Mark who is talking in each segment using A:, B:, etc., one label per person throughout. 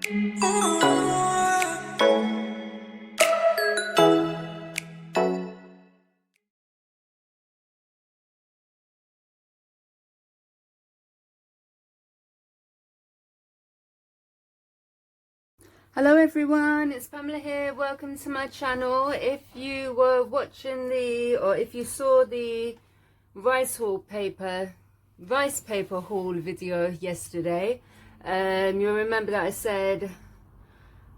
A: Hello everyone, it's Pamela here. Welcome to my channel. If you were watching or if you saw the rice paper haul video yesterday, you'll remember that I said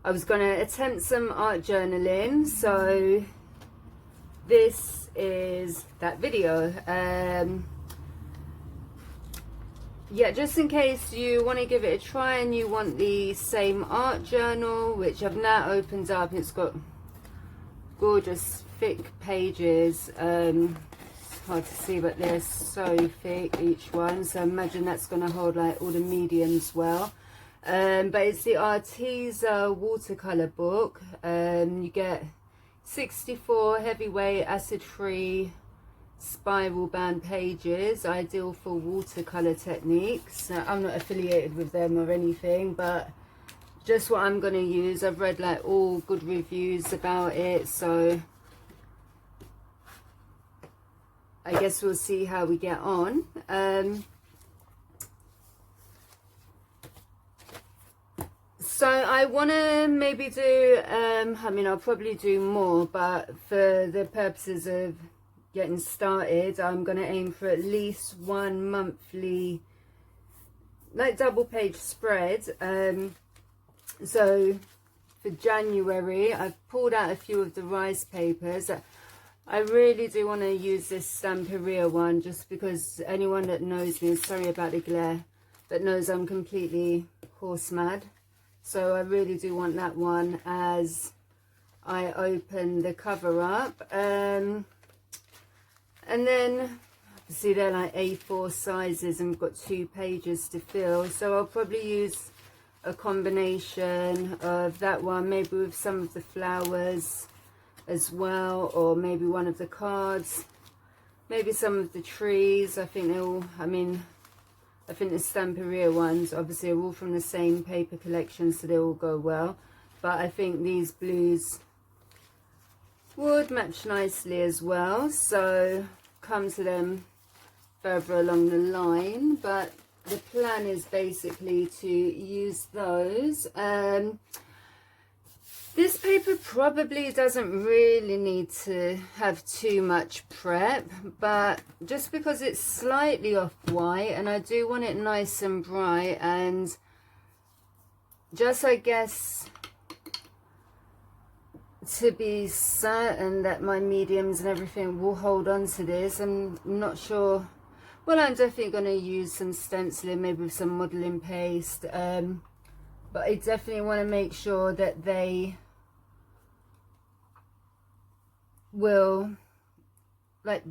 A: I was going to attempt some art journaling. So this is that video. Yeah, just in case you want to give it a try and you want the same art journal, which I've now opened up. It's got gorgeous thick pages. It's hard to see, but they're so thick, each one. So imagine that's going to hold like all the mediums well. But it's the Arteza watercolor book. You get 64 heavyweight acid-free spiral bound pages, ideal for watercolor techniques. I'm not affiliated with them or anything, but just what I'm going to use. I've read like all good reviews about it, so I guess we'll see how we get on. So I want to maybe do I mean, I'll probably do more, but for the purposes of getting started, I'm going to aim for at least one monthly like double page spread. So for January I've pulled out a few of the rice papers. I really do want to use this Stamperia one, just because anyone that knows me, sorry about the glare, but knows I'm completely horse mad. So I really do want that one as I open the cover up. And then, see, they're like A4 sizes and we've got 2 pages to fill. So I'll probably use a combination of that one, maybe with some of the flowers as well, or maybe one of the cards, maybe some of the trees. I think they're all, I mean, I think the Stamperia ones obviously are all from the same paper collection, so they all go well. But I think these blues would match nicely as well, so come to them further along the line. But the plan is basically to use those. This paper probably doesn't really need to have too much prep, but just because it's slightly off-white and I do want it nice and bright, and just, I guess, to be certain that my mediums and everything will hold on to this. I'm not sure. Well, I'm definitely going to use some stenciling, maybe with some modeling paste, but I definitely want to make sure that they will, like,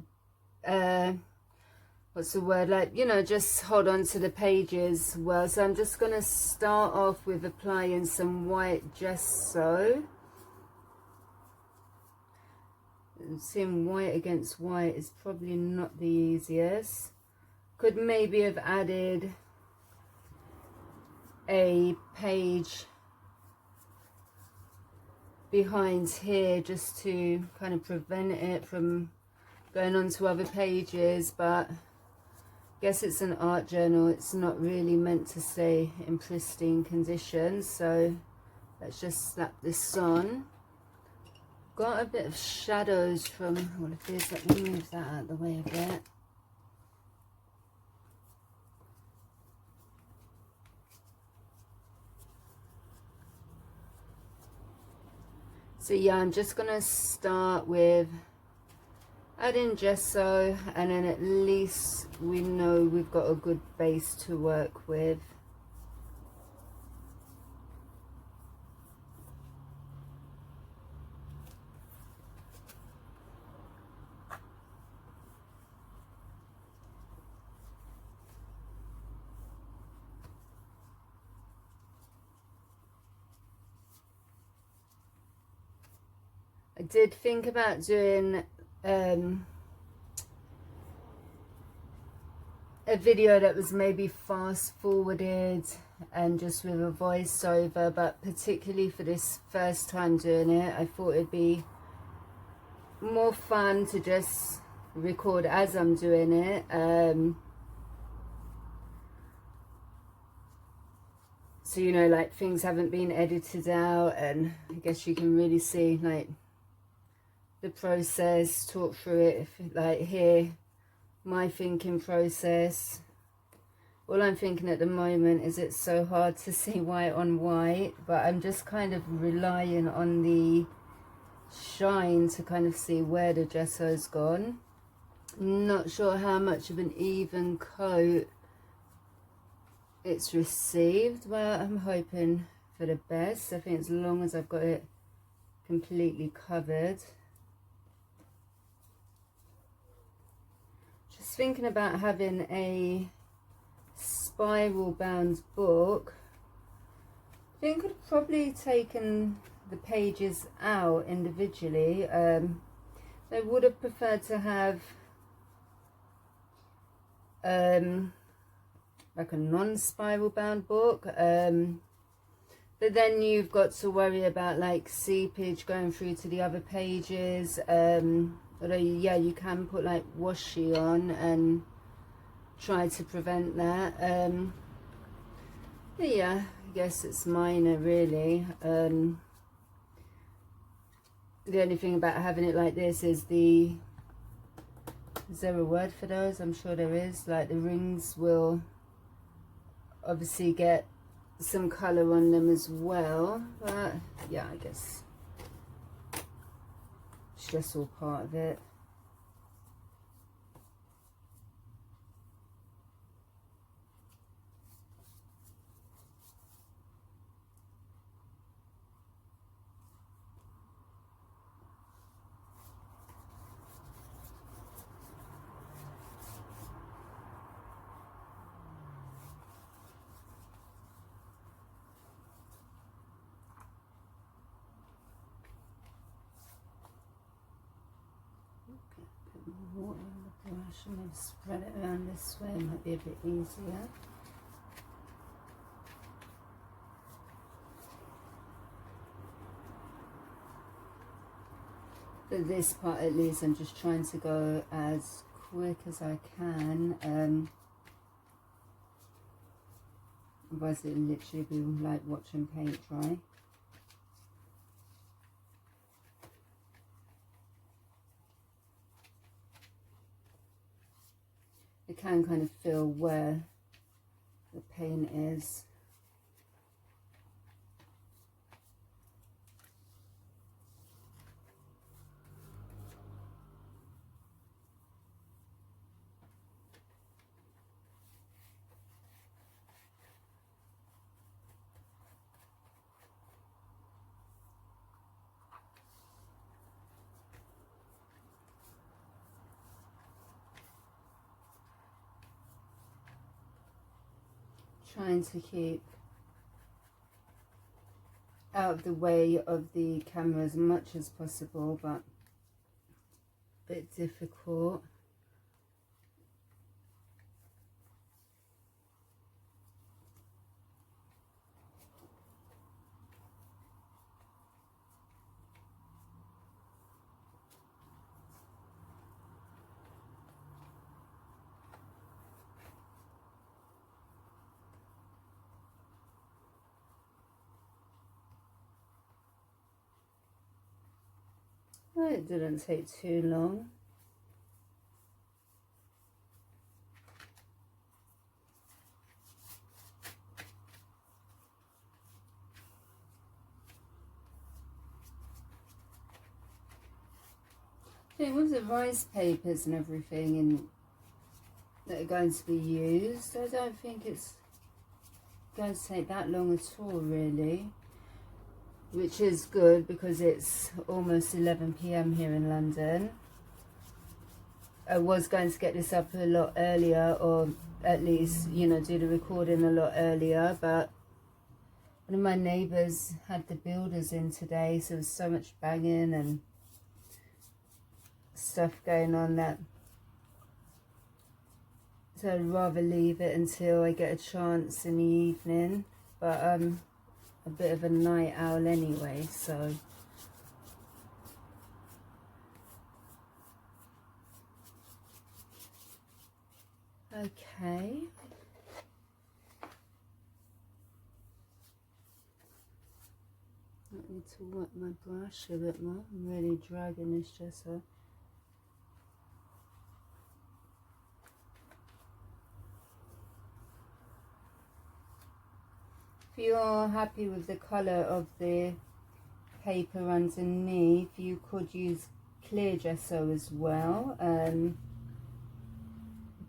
A: what's the word, like, you know, just hold on to the pages well. So I'm just going to start off with applying some white gesso. Seeing white against white is probably not the easiest. Could maybe have added a page behind here just to kind of prevent it from going on to other pages, but I guess it's an art journal, it's not really meant to stay in pristine condition. So let's just slap this on. Got a bit of shadows from all of this. Let me move that out of the way a bit. So yeah, I'm just going to start with adding gesso, and then at least we know we've got a good base to work with. I did think about doing a a video that was maybe fast forwarded and just with a voiceover, but particularly for this first time doing it, I thought it'd be more fun to just record as I'm doing it. So, you know, like things haven't been edited out, and I guess you can really see like the process, talk through it, like hear my thinking process. All I'm thinking at the moment is it's so hard to see white on white, but I'm just kind of relying on the shine to kind of see where the gesso's gone. Not sure how much of an even coat it's received, but I'm hoping for the best. I think as long as I've got it completely covered. Just thinking about having a spiral bound book. I think I'd probably taken the pages out individually. I would have preferred to have like a non-spiral bound book, but then you've got to worry about like seepage going through to the other pages. Although yeah, you can put like washi on and try to prevent that. But yeah, I guess it's minor really. The only thing about having it like this is is there a word for those? I'm sure there is. Like the rings will obviously get some colour on them as well, but yeah, I guess it's just all part of it. Water in the brush and then spread it around this way, it might be a bit easier. For this part at least, I'm just trying to go as quick as I can. Otherwise it'll literally be like watching paint dry. I can kind of feel where the paint is. Trying to keep out of the way of the camera as much as possible, but a bit difficult. It didn't take too long. Okay, with the rice papers and everything that are going to be used, I don't think it's going to take that long at all really. Which is good because it's almost 11 PM here in London. I was going to get this up a lot earlier, or at least, you know, do the recording a lot earlier, but one of my neighbours had the builders in today, so there was so much banging and stuff going on that So I'd rather leave it until I get a chance in the evening, but I'm a bit of a night owl anyway, so okay. I need to wet my brush a bit more. I'm really dragging this gesso. If you're happy with the colour of the paper underneath, you could use clear gesso as well.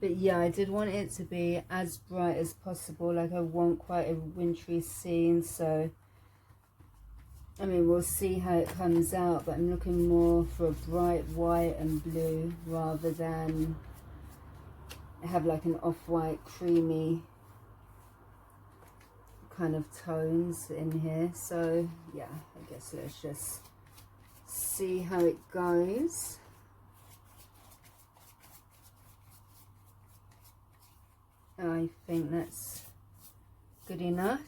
A: But yeah, I did want it to be as bright as possible. Like, I want quite a wintry scene, so I mean, we'll see how it comes out, but I'm looking more for a bright white and blue rather than have like an off-white creamy kind of tones in here. So yeah, I guess let's just see how it goes. I think that's good enough.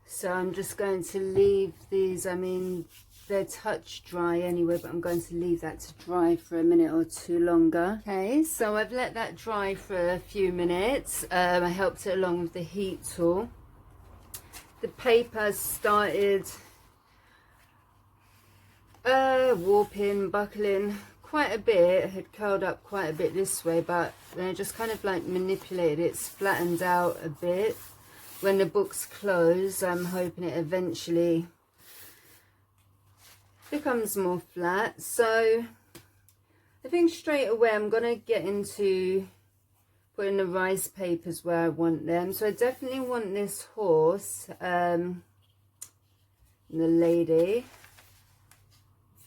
A: So I'm just going to leave these, I mean, they're touch dry anyway, but I'm going to leave that to dry for a minute or two longer. Okay, so I've let that dry for a few minutes. I helped it along with the heat tool. The paper started warping, buckling quite a bit. It had curled up quite a bit this way, but then I just kind of like manipulated it. It's flattened out a bit. When the book's closed, I'm hoping it eventually becomes more flat. So I think straight away I'm going to get into putting the rice papers where I want them. So I definitely want this horse, the lady.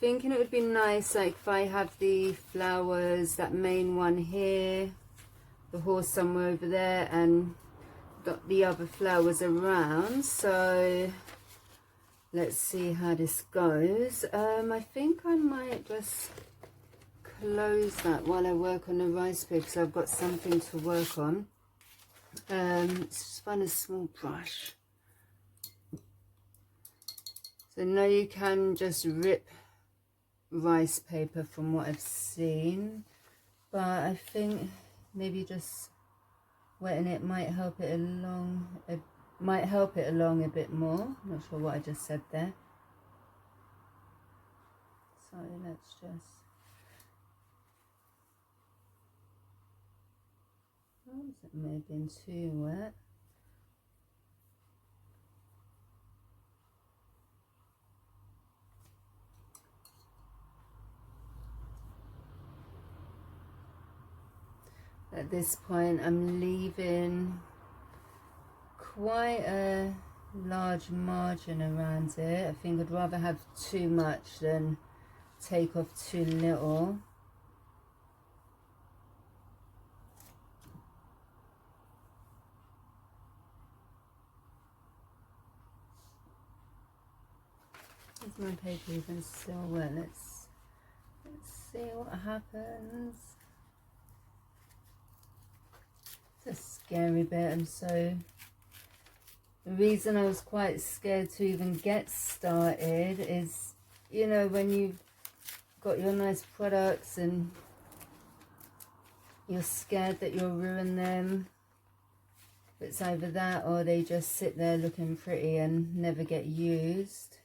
A: Thinking it would be nice, like if I have the flowers, that main one here, the horse somewhere over there, and got the other flowers around. So let's see how this goes. I think I might just close that while I work on the rice paper, because I've got something to work on. Let's just find a small brush. So now you can just rip rice paper from what I've seen, but I think maybe just wetting it might help it along. It might help it along a bit more. Not sure what I just said there. So let's just. Oh, it may have been too wet. At this point, I'm leaving quite a large margin around it. I think I'd rather have too much than take off too little. Is my paper even still wet? Let's see what happens. It's a scary bit. The reason I was quite scared to even get started is, you know, when you've got your nice products and you're scared that you'll ruin them. It's either that or they just sit there looking pretty and never get used.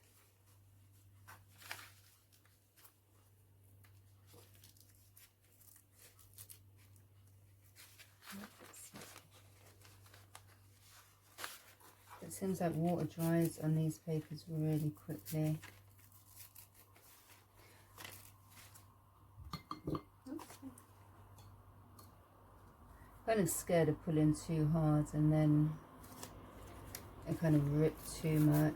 A: It seems like water dries on these papers really quickly. Kind of scared of pulling too hard and then I kind of rip too much.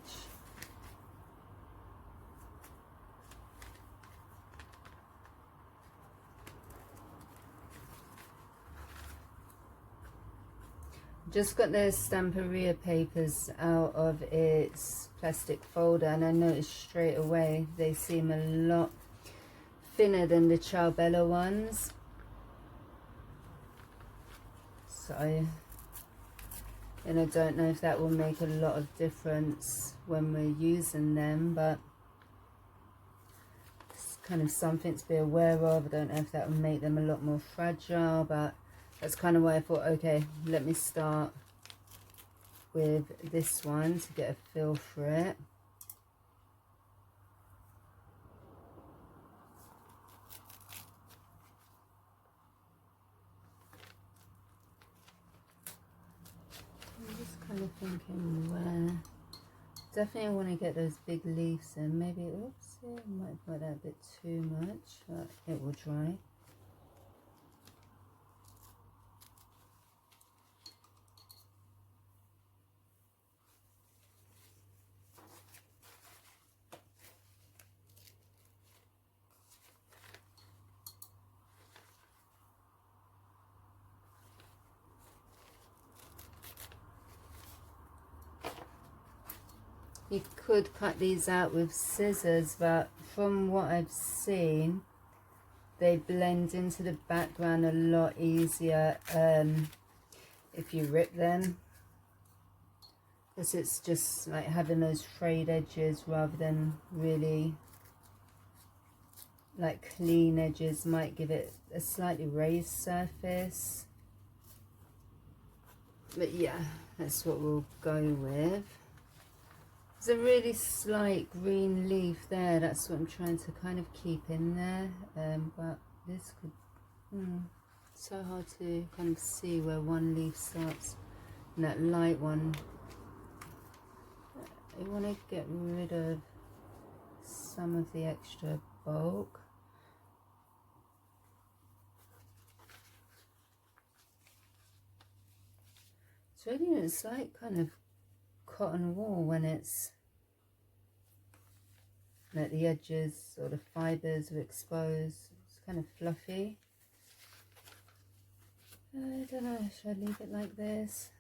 A: Just got the Stamperia papers out of its plastic folder, and I noticed straight away they seem a lot thinner than the Ciao ones. So, and I don't know if that will make a lot of difference when we're using them, but it's kind of something to be aware of. I don't know if that will make them a lot more fragile, but that's kind of why I thought, okay, let me start with this one to get a feel for it. I'm just kind of thinking where, definitely I want to get those big leaves in. Maybe, oops, yeah, I might have got that a bit too much, but it will dry. You could cut these out with scissors, but from what I've seen, they blend into the background a lot easier if you rip them, because it's just like having those frayed edges rather than really like clean edges. Might give it a slightly raised surface, but yeah, that's what we'll go with. There's a really slight green leaf there, that's what I'm trying to kind of keep in there, but this could, so hard to kind of see where one leaf starts, and that light one, I want to get rid of some of the extra bulk. It's really, it's like kind of cotton wool when it's like the edges or the fibers are exposed. It's kind of fluffy. I don't know, should I leave it like this?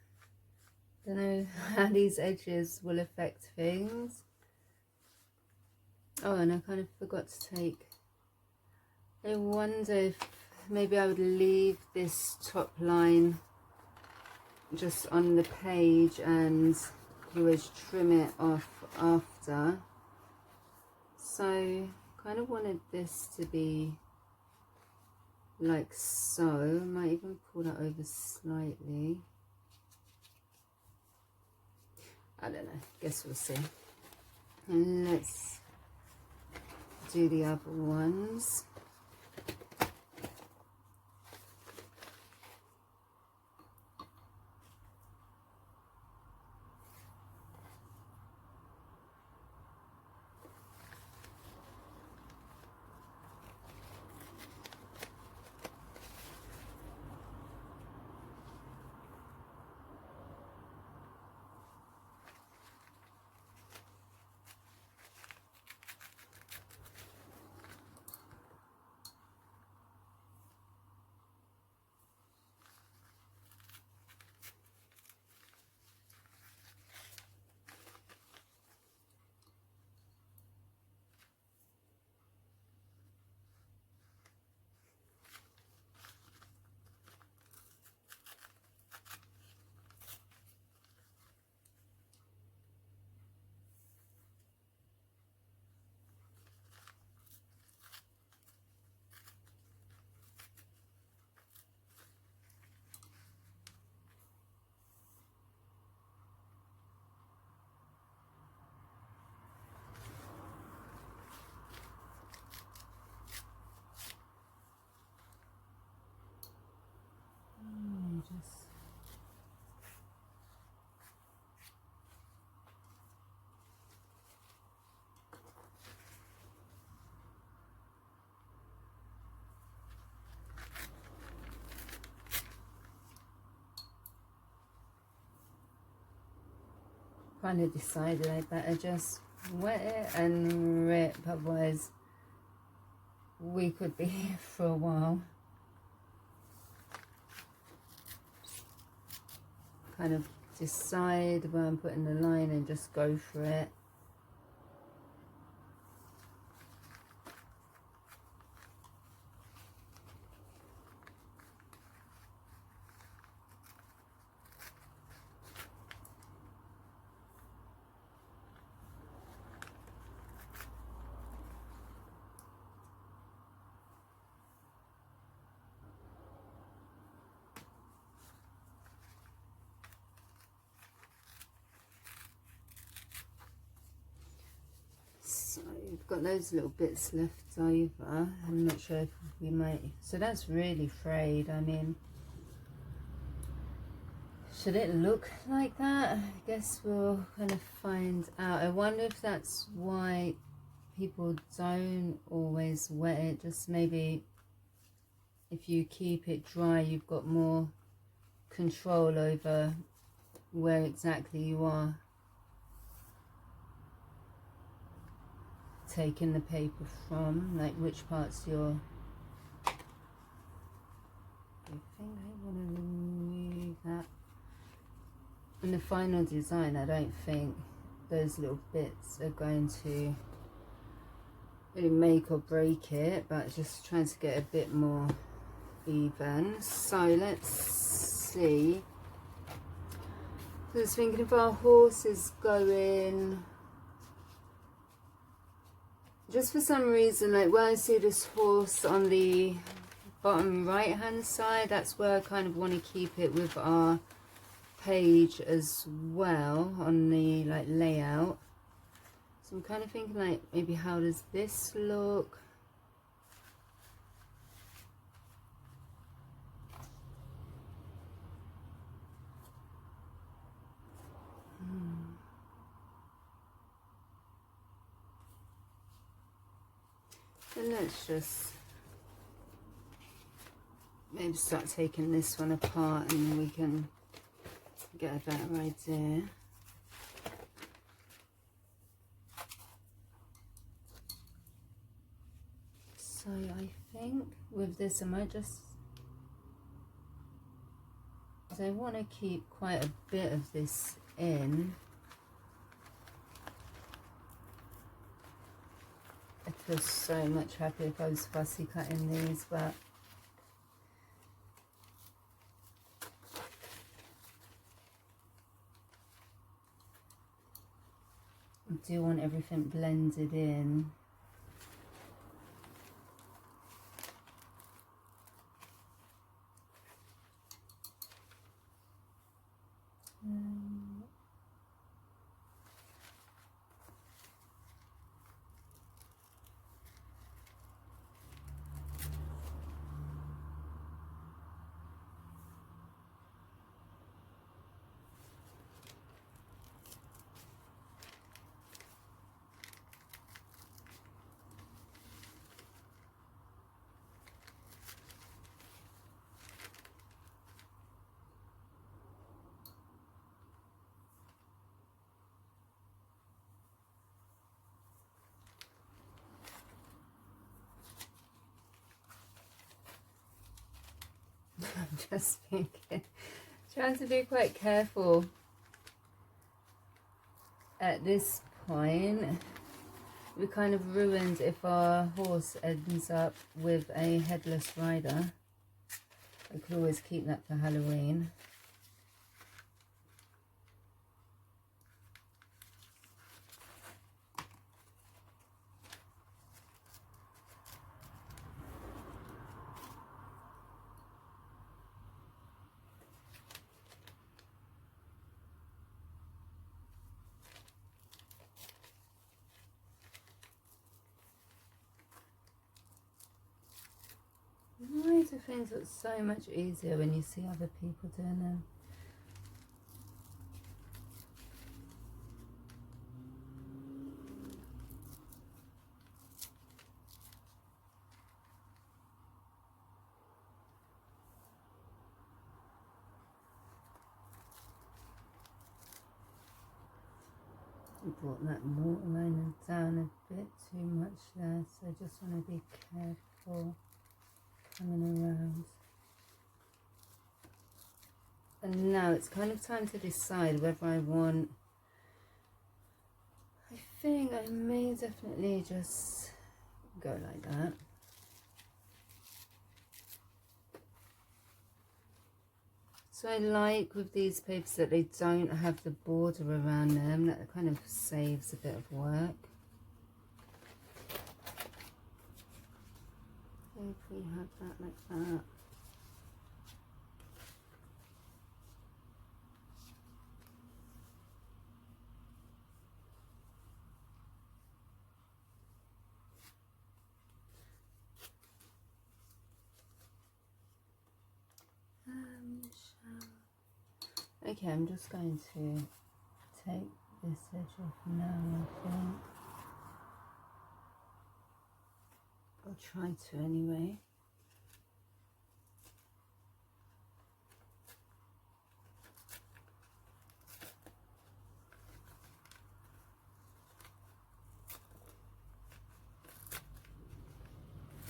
A: Don't know how these edges will affect things. Oh, and I kind of forgot to take, I wonder if maybe I would leave this top line just on the page and you always trim it off after. So kind of wanted this to be like so. I might even pull that over slightly. I don't know, guess we'll see. And let's do the other ones. Kind of decided I better just wet it and rip, otherwise we could be here for a while. Kind of decide where I'm putting the line and just go for it. got those little bits left over. I'm not sure if we might, so that's really frayed. I mean, should it look like that? I guess we'll kind of find out. I wonder if that's why people don't always wet it. Just maybe if you keep it dry, you've got more control over where exactly you are taking the paper from, like which parts you're. I think I want to remove that. In the final design, I don't think those little bits are going to really make or break it, but just trying to get a bit more even. So let's see. So I was thinking if our horse is going, just for some reason, like when I see this horse on the bottom right hand side, that's where I kind of want to keep it with our page as well on the like layout. So I'm kind of thinking like maybe how does this look? And let's just maybe start taking this one apart and we can get a better idea. So I think with this I might just, I want to keep quite a bit of this in. I feel so much happier if I was fussy cutting these, but I do want everything blended in. I'm just thinking, trying to be quite careful at this point. We kind of ruined if our horse ends up with a headless rider. I could always keep that for Halloween. Why do things look so much easier when you see other people doing them? I brought that waterliner down a bit too much there, so I just want to be careful coming around. And now it's kind of time to decide whether I want, I think I may definitely just go like that. So I like with these papers that they don't have the border around them. That kind of saves a bit of work. If we have that like that. Okay, I'm just going to take this edge off now, I think. I'll try to anyway.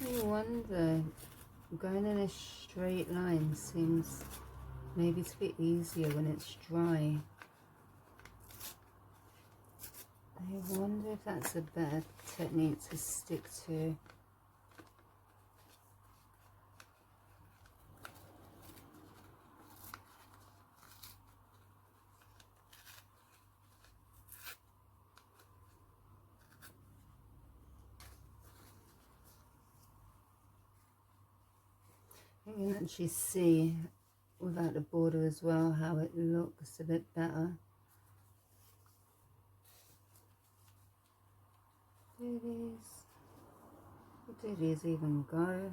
A: I wonder, going in a straight line seems maybe to be easier when it's dry. I wonder if that's a better technique to stick to. You can actually see without the border as well how it looks a bit better. Do these even go?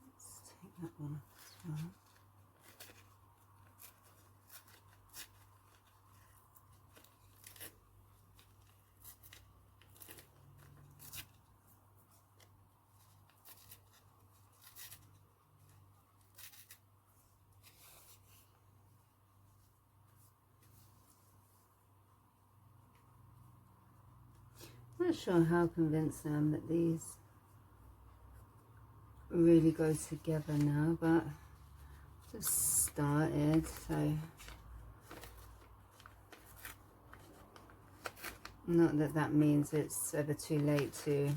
A: Let's take that one off as well. I'm not sure how convinced I am that these really go together now, but I've started, so not that that means it's ever too late to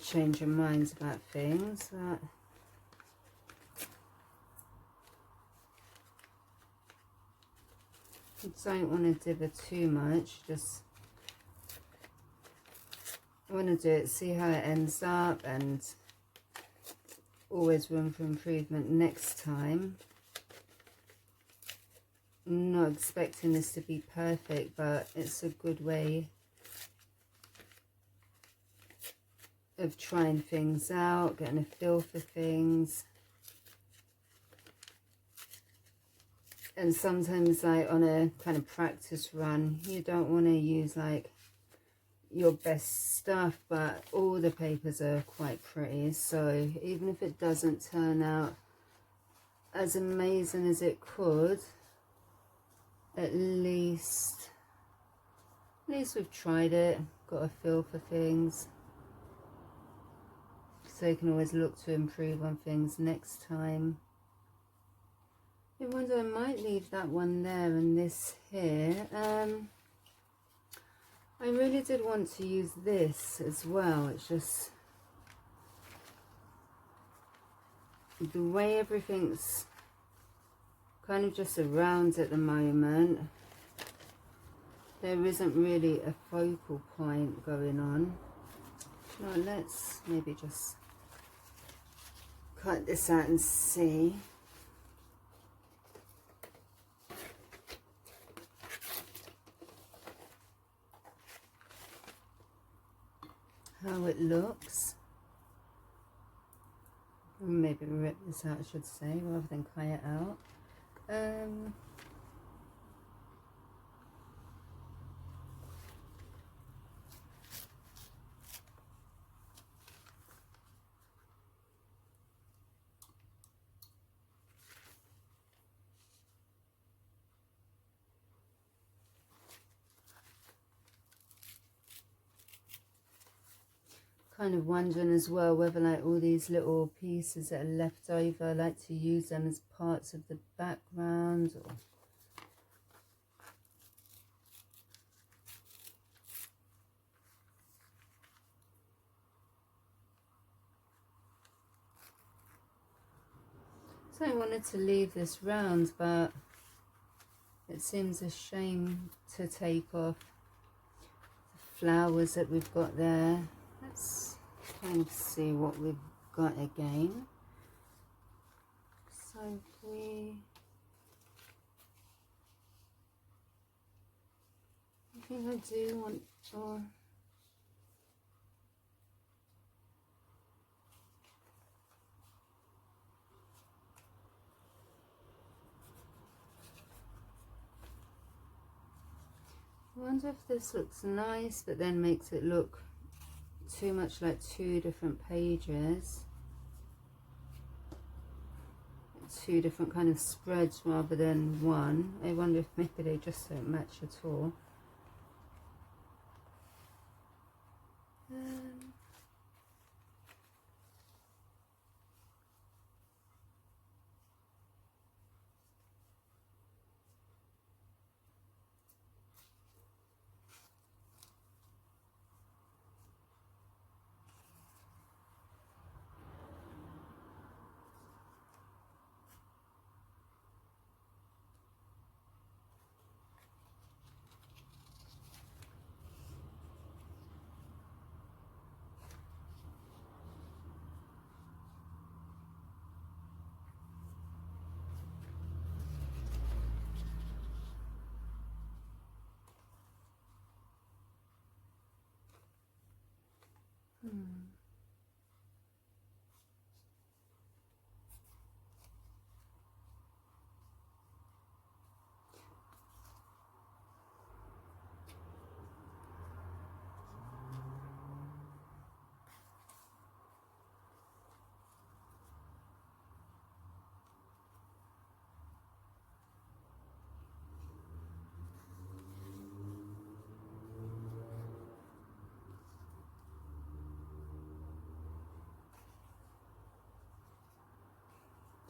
A: change your minds about things, but I don't want to dither too much, just want to do it, see how it ends up, and always room for improvement next time. I'm not expecting this to be perfect, but it's a good way of trying things out, getting a feel for things. And sometimes, like on a kind of practice run, you don't want to use like your best stuff, but all the papers are quite pretty, so even if it doesn't turn out as amazing as it could, at least we've tried it, got a feel for things, so you can always look to improve on things next time. I wonder, I might leave that one there and this here. I really did want to use this as well. It's just the way everything's kind of just around at the moment. There isn't really a focal point going on. Now let's maybe just cut this out and see. How it looks. Maybe rip this out, I should say, rather than cut it out. Kind of wondering as well whether like all these little pieces that are left over, I like to use them as parts of the background, or so I wanted to leave this round, but it seems a shame to take off the flowers that we've got there. Let's kind of see what we've got again. So I think I do want, or I wonder if this looks nice but then makes it look too much like two different pages, two different kind of spreads rather than one. I wonder if maybe they just don't match at all.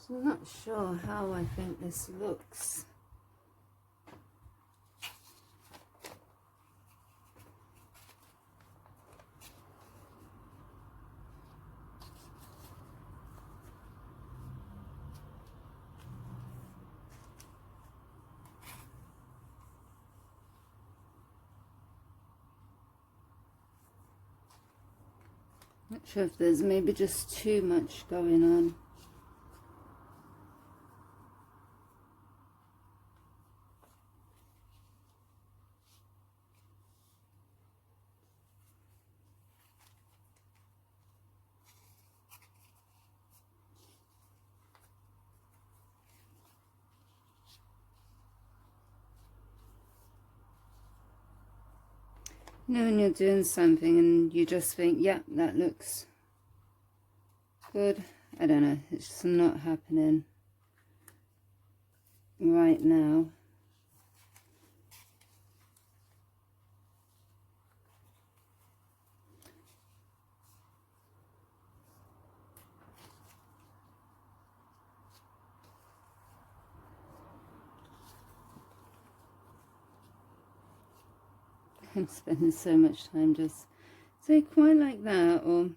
A: So I'm not sure how I think this looks. Not sure if there's maybe just too much going on. You know, when you're doing something and you just think, yeah, that looks good. I don't know, it's just not happening right now. I'm spending so much time just say quite like that, or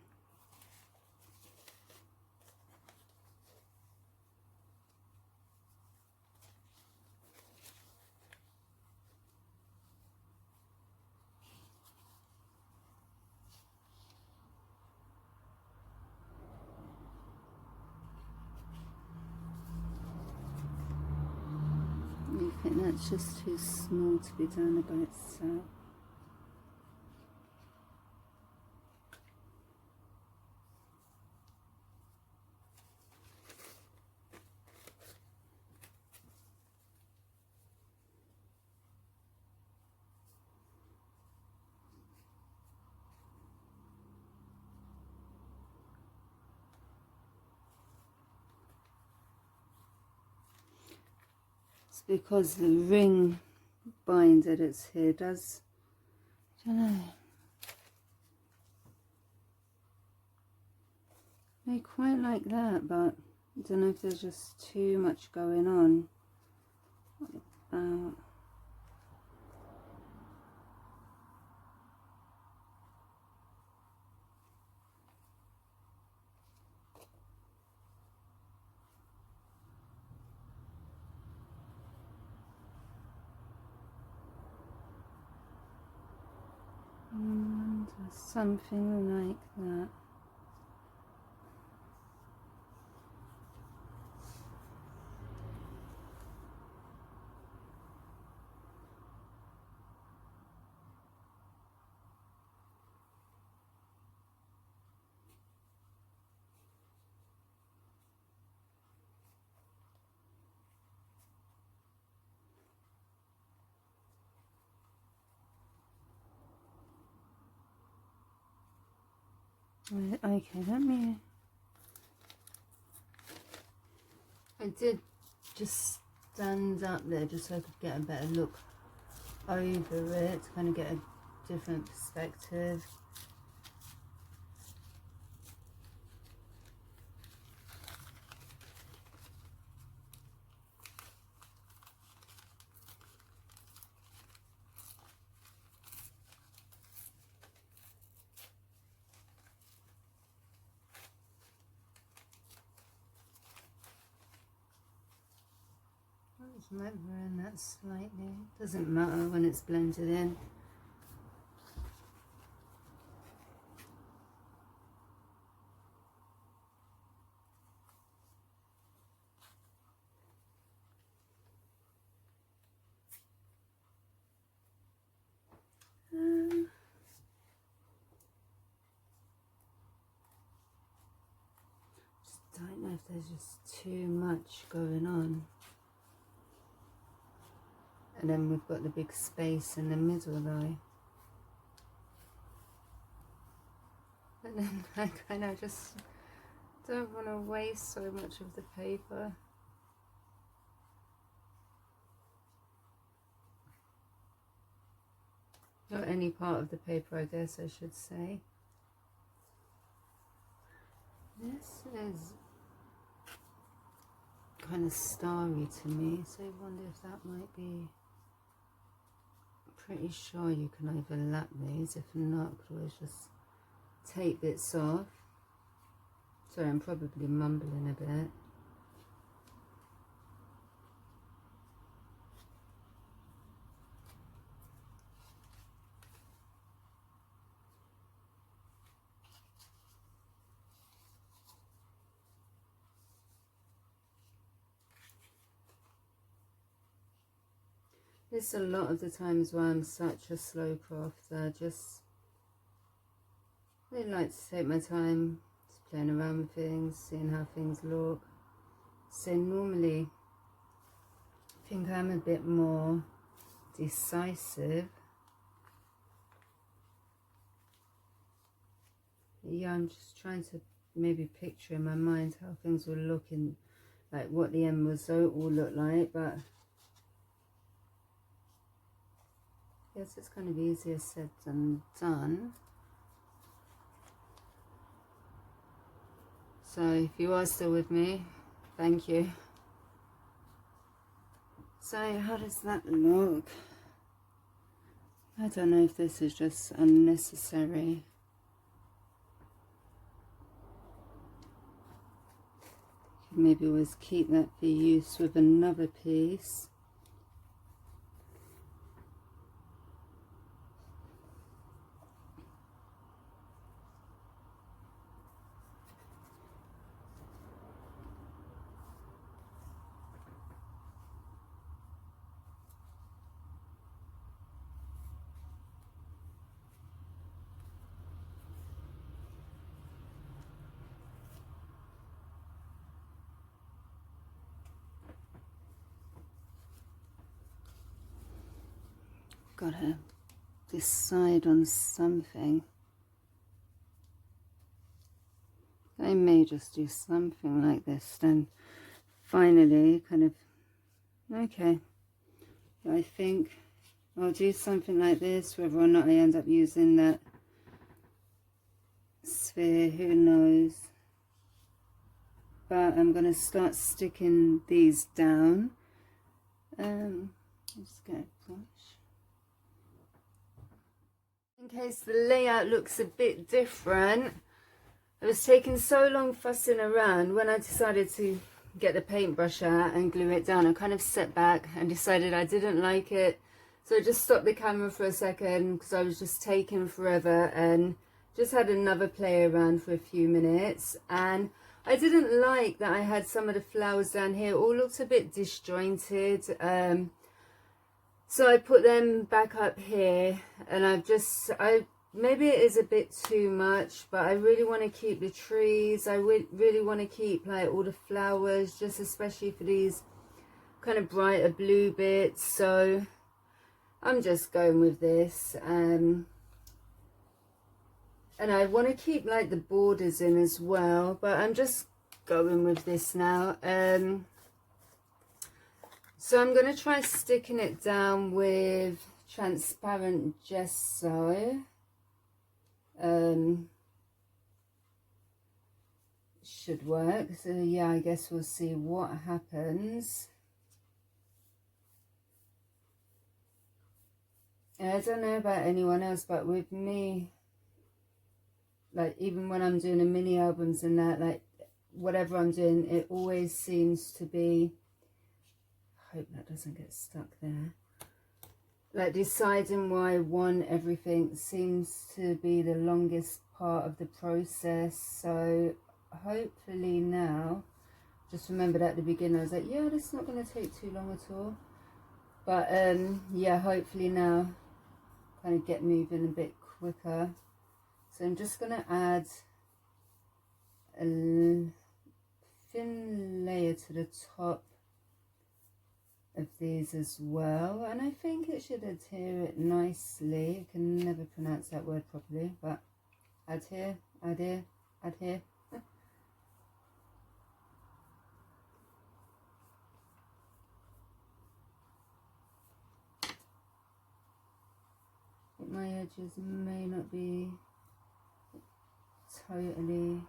A: you think that's just too small to be done by itself. It's because the ring binder that's here does, I don't know, they quite like that, but I don't know if there's just too much going on. Something like that. Okay, let me... I did just stand up there just so I could get a better look over it, to kind of get a different perspective. It's moving that slightly. Doesn't matter when it's blended in. Just don't know if there's just too much going on. And then we've got the big space in the middle though. And then I kind of just don't want to waste so much of the paper. Or any part of the paper, I guess I should say. This is kind of starry to me, so I wonder if that might be... Pretty sure you can overlap these. If not, I could always just take bits off. Sorry, I'm probably mumbling a bit. This a lot of the times why I'm such a slow crafter. Just really like to take my time, just playing around with things, seeing how things look. So normally I think I'm a bit more decisive. Yeah, I'm just trying to maybe picture in my mind how things will look in, like what the end result will look like, but yes, it's kind of easier said than done. So if you are still with me, thank you. So how does that look? I don't know if this is just unnecessary. Maybe always keep that for use with another piece. Gotta decide on something. I may just do something like this, then finally kind of, okay, I think I'll do something like this. Whether or not I end up using that sphere, who knows. But I'm going to start sticking these down. Just get a brush. In case the layout looks a bit different, I was taking so long fussing around. When I decided to get the paintbrush out and glue it down, I kind of set back and decided I didn't like it. So I just stopped the camera for a second because I was just taking forever and just had another play around for a few minutes. And I didn't like that I had some of the flowers down here. It all looked a bit disjointed. So I put them back up here, and maybe it is a bit too much, but I really want to keep the trees. I really want to keep like all the flowers, just especially for these kind of brighter blue bits. So I'm just going with this. And I want to keep like the borders in as well, but I'm just going with this now. So I'm going to try sticking it down with transparent gesso. Should work. So yeah, I guess we'll see what happens. And I don't know about anyone else, but with me, like even when I'm doing the mini albums and that, like whatever I'm doing, it always seems to be, I hope that doesn't get stuck there, like deciding why I want everything seems to be the longest part of the process. So hopefully now, just remembered at the beginning, I was like, yeah, this is not going to take too long at all. But yeah, hopefully now kind of get moving a bit quicker. So I'm just going to add a thin layer to the top of these as well, and I think it should adhere it nicely. I can never pronounce that word properly, but adhere, adhere, adhere. My edges may not be totally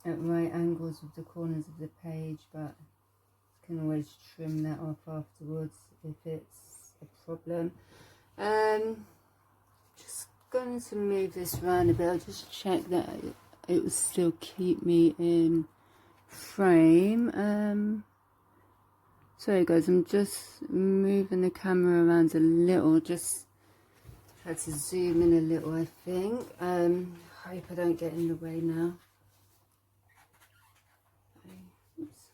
A: at right angles with the corners of the page, but I can always trim that off afterwards if it's a problem. Just going to move this around a bit. I'll just check that it will still keep me in frame. Sorry guys, I'm just moving the camera around a little, just try to zoom in a little, I think. Hope I don't get in the way now. Oops.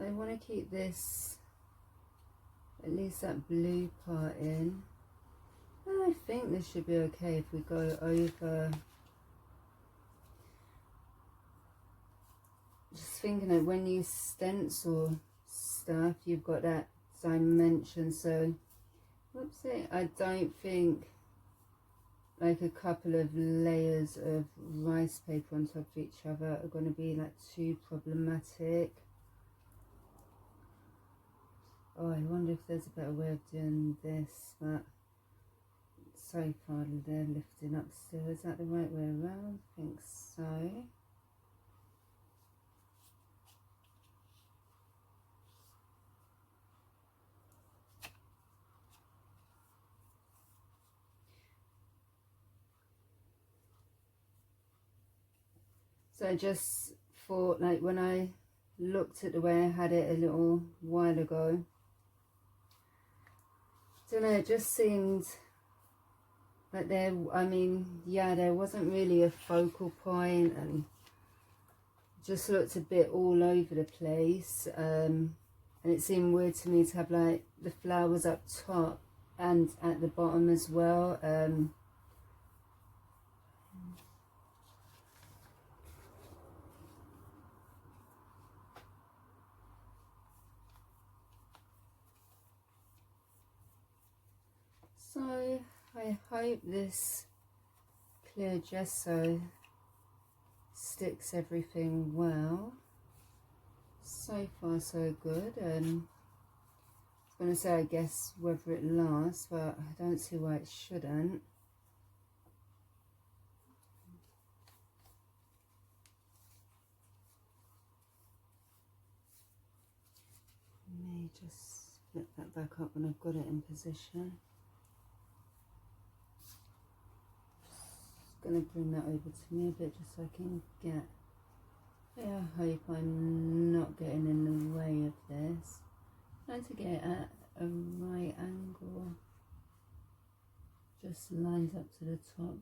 A: I want to keep this, at least that blue part in. I think this should be okay if we go over. Just thinking that when you stencil stuff, you've got that dimension. So, whoopsie, I don't think like a couple of layers of rice paper on top of each other are going to be like too problematic. Oh, I wonder if there's a better way of doing this, but so far they're lifting up still. Is that the right way around? I think so. So I just thought, like when I looked at the way I had it a little while ago, I don't know, it just seemed like there, I mean, yeah, there wasn't really a focal point and just looked a bit all over the place. And it seemed weird to me to have like the flowers up top and at the bottom as well. So I hope this clear gesso sticks everything well. So far so good. I was going to say, I guess, whether it lasts, but I don't see why it shouldn't. Let me just flip that back up when I've got it in position. Just going to bring that over to me a bit just so I can get, yeah, I hope I'm not getting in the way of this. Trying to get at a right angle, just lined up to the top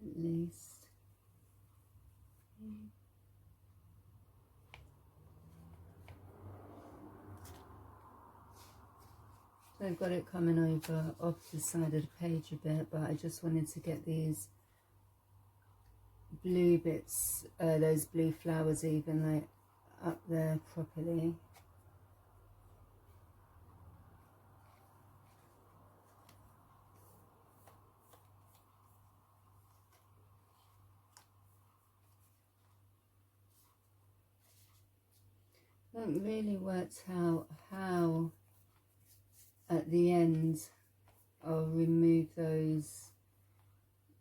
A: at least. So I've got it coming over off the side of the page a bit, but I just wanted to get these blue bits, those blue flowers even like up there properly. I haven't really worked out how at the end I'll remove those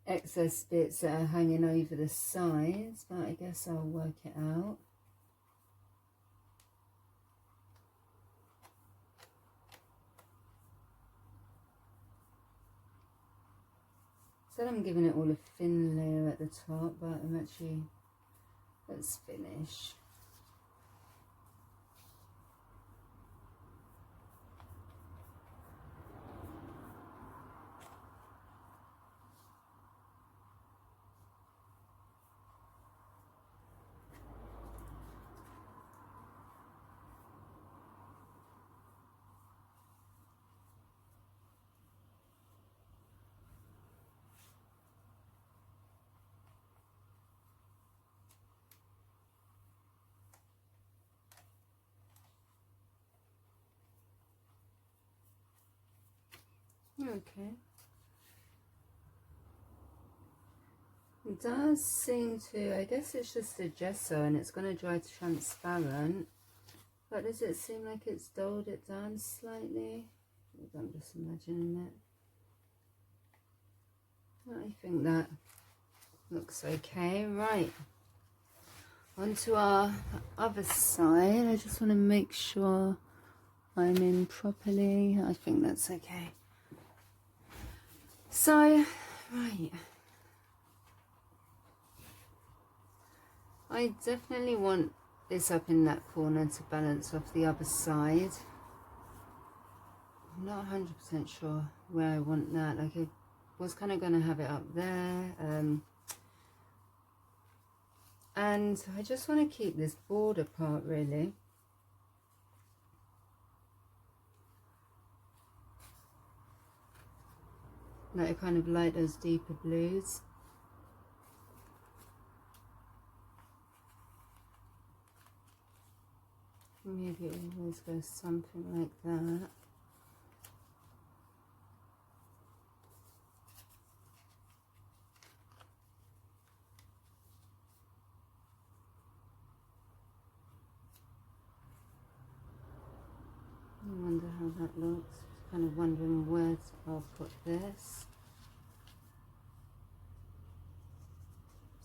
A: excess bits that are hanging over the sides, but I guess I'll work it out. Said I'm giving it all a thin layer at the top, but I'm actually, let's finish. Okay. It does seem to, I guess it's just a gesso and it's going to dry transparent, but does it seem like it's dulled it down slightly? I'm just imagining it. I think that looks okay. Right, onto our other side. I just want to make sure I'm in properly. I think that's okay. So, right, I definitely want this up in that corner to balance off the other side. I'm not 100% sure where I want that. Like, I was kind of going to have it up there, and I just want to keep this border part really. Like, I kind of like those deeper blues. Maybe it always goes something like that. I wonder how that looks. Kind of wondering where I'll put this.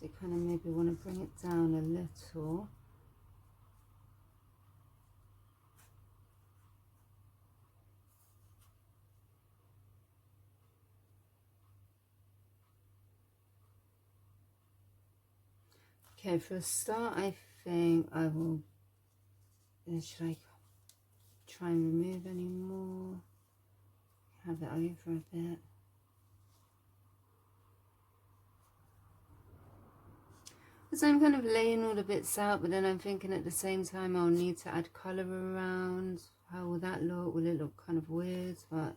A: So you kind of maybe want to bring it down a little. Okay, for a start, I think I will, should I try and remove any more? Have it over a bit. So I'm kind of laying all the bits out, but then I'm thinking at the same time I'll need to add colour around. How will that look? Will it look kind of weird? But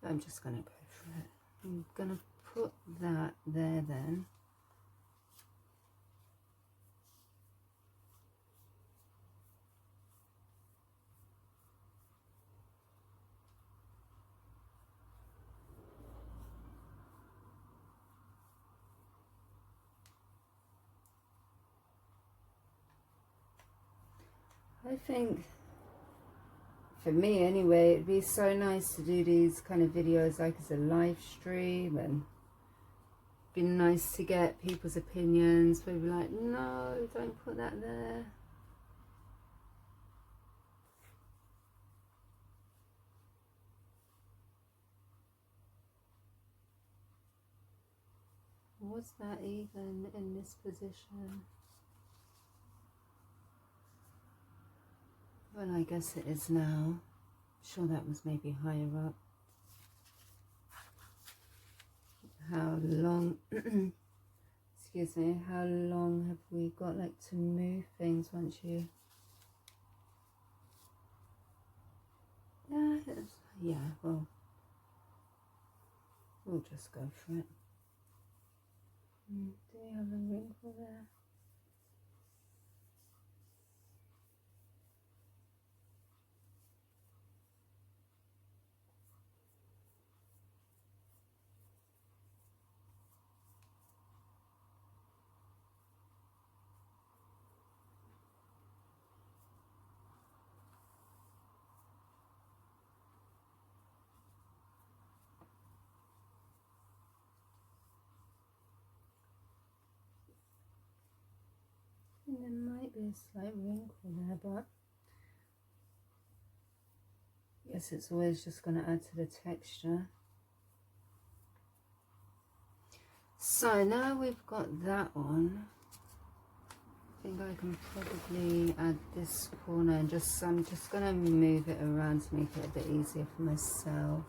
A: I'm just going to go for it. I'm going to put that there then. I think, for me anyway, it'd be so nice to do these kind of videos like as a live stream, and it'd be nice to get people's opinions. People like, no, don't put that there. Was that even in this position? Well, I guess it is now. I'm sure that was maybe higher up. How long, excuse me, how long have we got like to move things once you, yeah, well, We'll just go for it. Do we have a wrinkle there? And there might be a slight wrinkle there, but I guess it's always just going to add to the texture. So now we've got that on, I think I can probably add this corner and I'm just going to move it around to make it a bit easier for myself.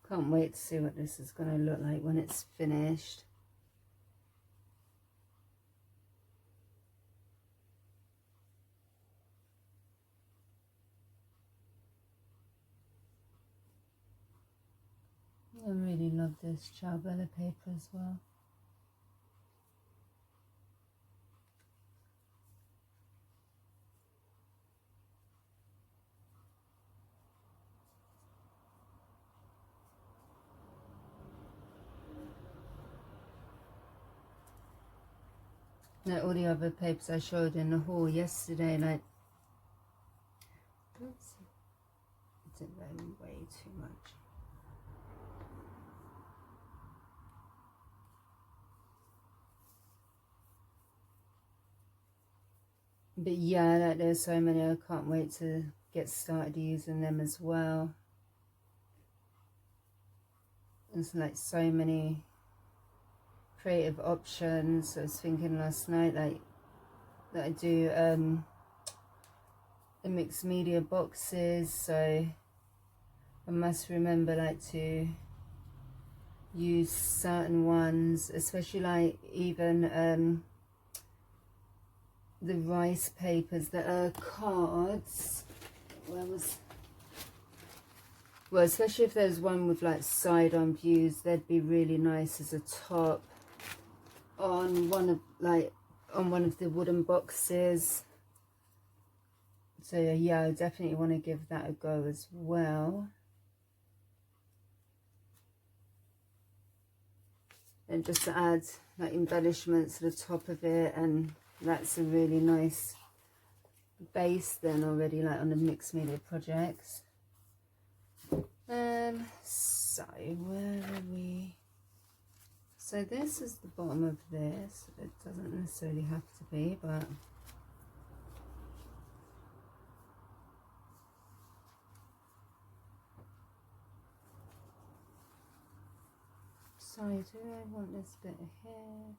A: Can't wait to see what this is going to look like when it's finished. I really love this Ciao paper as well. Like all the other papers I showed in the haul yesterday, like, oops, I did that way too much. But yeah, like there's so many, I can't wait to get started using them as well. There's like so many creative options. I was thinking last night like that I do the mixed media boxes, so I must remember like to use certain ones, especially like even the rice papers that are cards. Well, especially if there's one with like side-on views, they'd be really nice as a top on one of the wooden boxes. So yeah, I definitely want to give that a go as well. And just to add like embellishments to the top of it, and that's a really nice base then already, like on the mixed media projects. So where are we? So this is the bottom of this. It doesn't necessarily have to be, but sorry, do I want this bit of hair?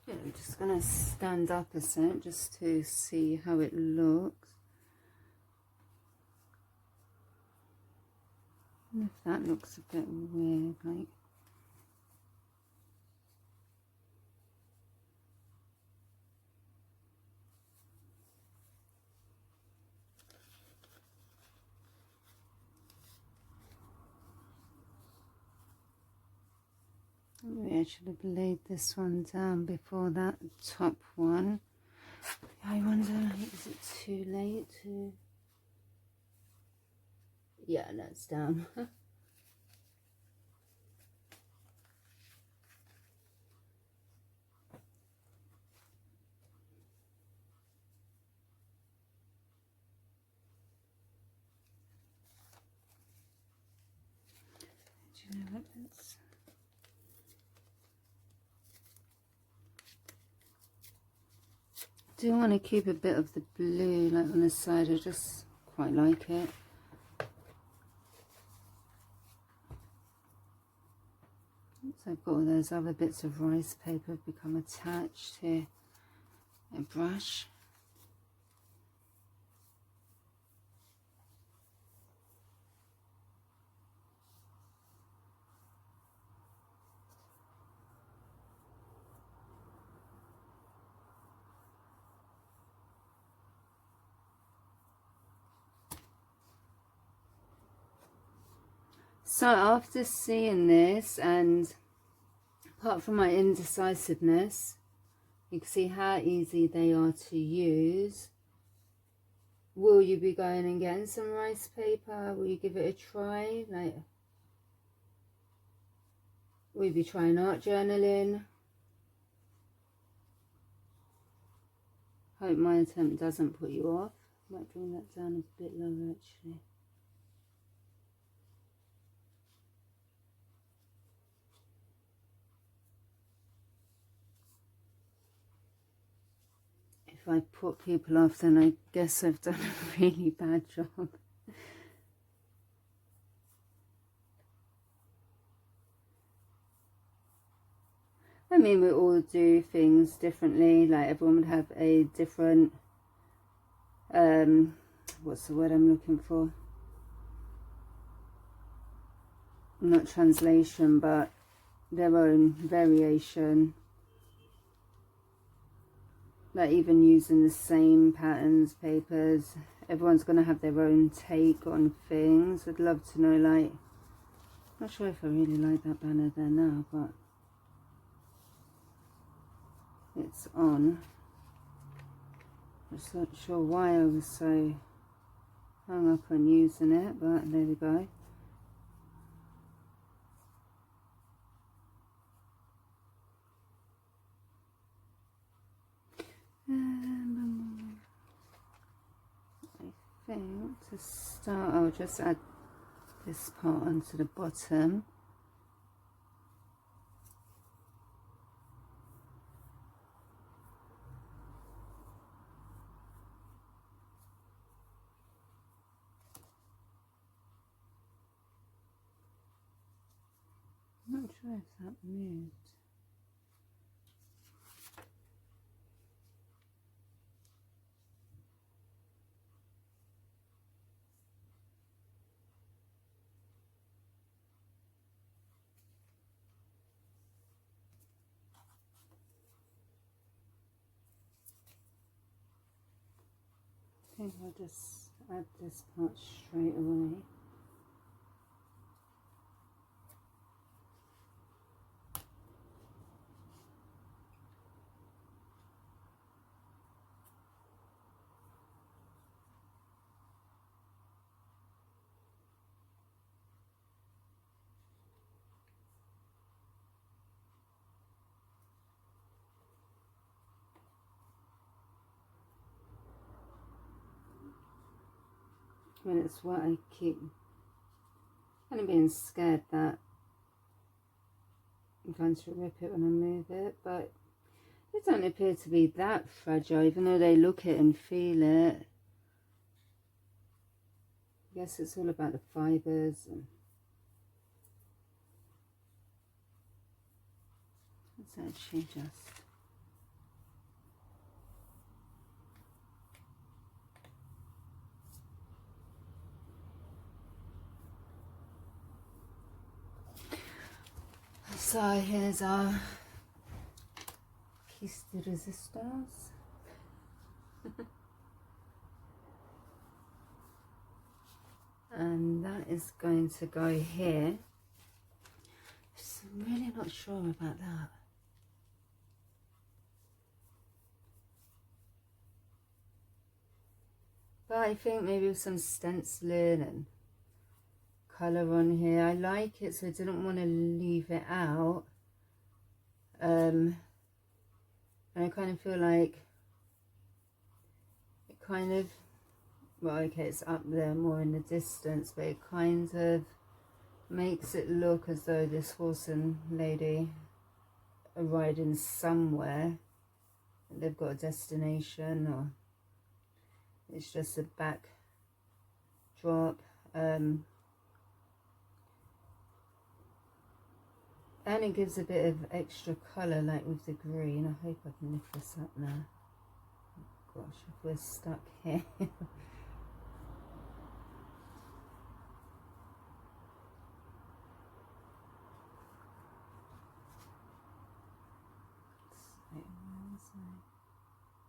A: Yeah, I'm just going to stand up a sec just to see how it looks. And if that looks a bit weird, like. Maybe I should have laid this one down before that top one. I wonder, is it too late to... Yeah, that's down. Do want to keep a bit of the blue like on the side. I just quite like it. So I've got all those other bits of rice paper become attached here. A brush. So after seeing this, and apart from my indecisiveness, you can see how easy they are to use. Will you be going and getting some rice paper? Will you give it a try? Like, will you be trying art journaling? Hope my attempt doesn't put you off. Might bring that down a bit lower actually. If I put people off, then I guess I've done a really bad job. I mean, we all do things differently. Like, everyone would have a different, what's the word I'm looking for? Not translation, but their own variation. Like, even using the same patterns, papers, everyone's going to have their own take on things. I'd love to know, like, not sure if I really like that banner there now, but it's on. I'm just not sure why I was so hung up on using it, but there we go. I think to start, I'll just add this part onto the bottom. I'm not sure if that moved. I think I'll just add this part straight away. I mean, it's what I keep kind of being scared that I'm going to rip it when I move it, but they don't appear to be that fragile, even though they look it and feel it. I guess it's all about the fibres. And let's actually just... So here's our piece de resistance. And that is going to go here. So I'm really not sure about that. But I think maybe with some stenciling and colour on here. I like it, so I didn't want to leave it out. And I kind of feel like it kind of, well, okay, it's up there more in the distance, but it kind of makes it look as though this horse and lady are riding somewhere. They've got a destination, or it's just a backdrop. And it gives a bit of extra colour, like with the green. I hope I can lift this up now. Oh gosh, if we're stuck here.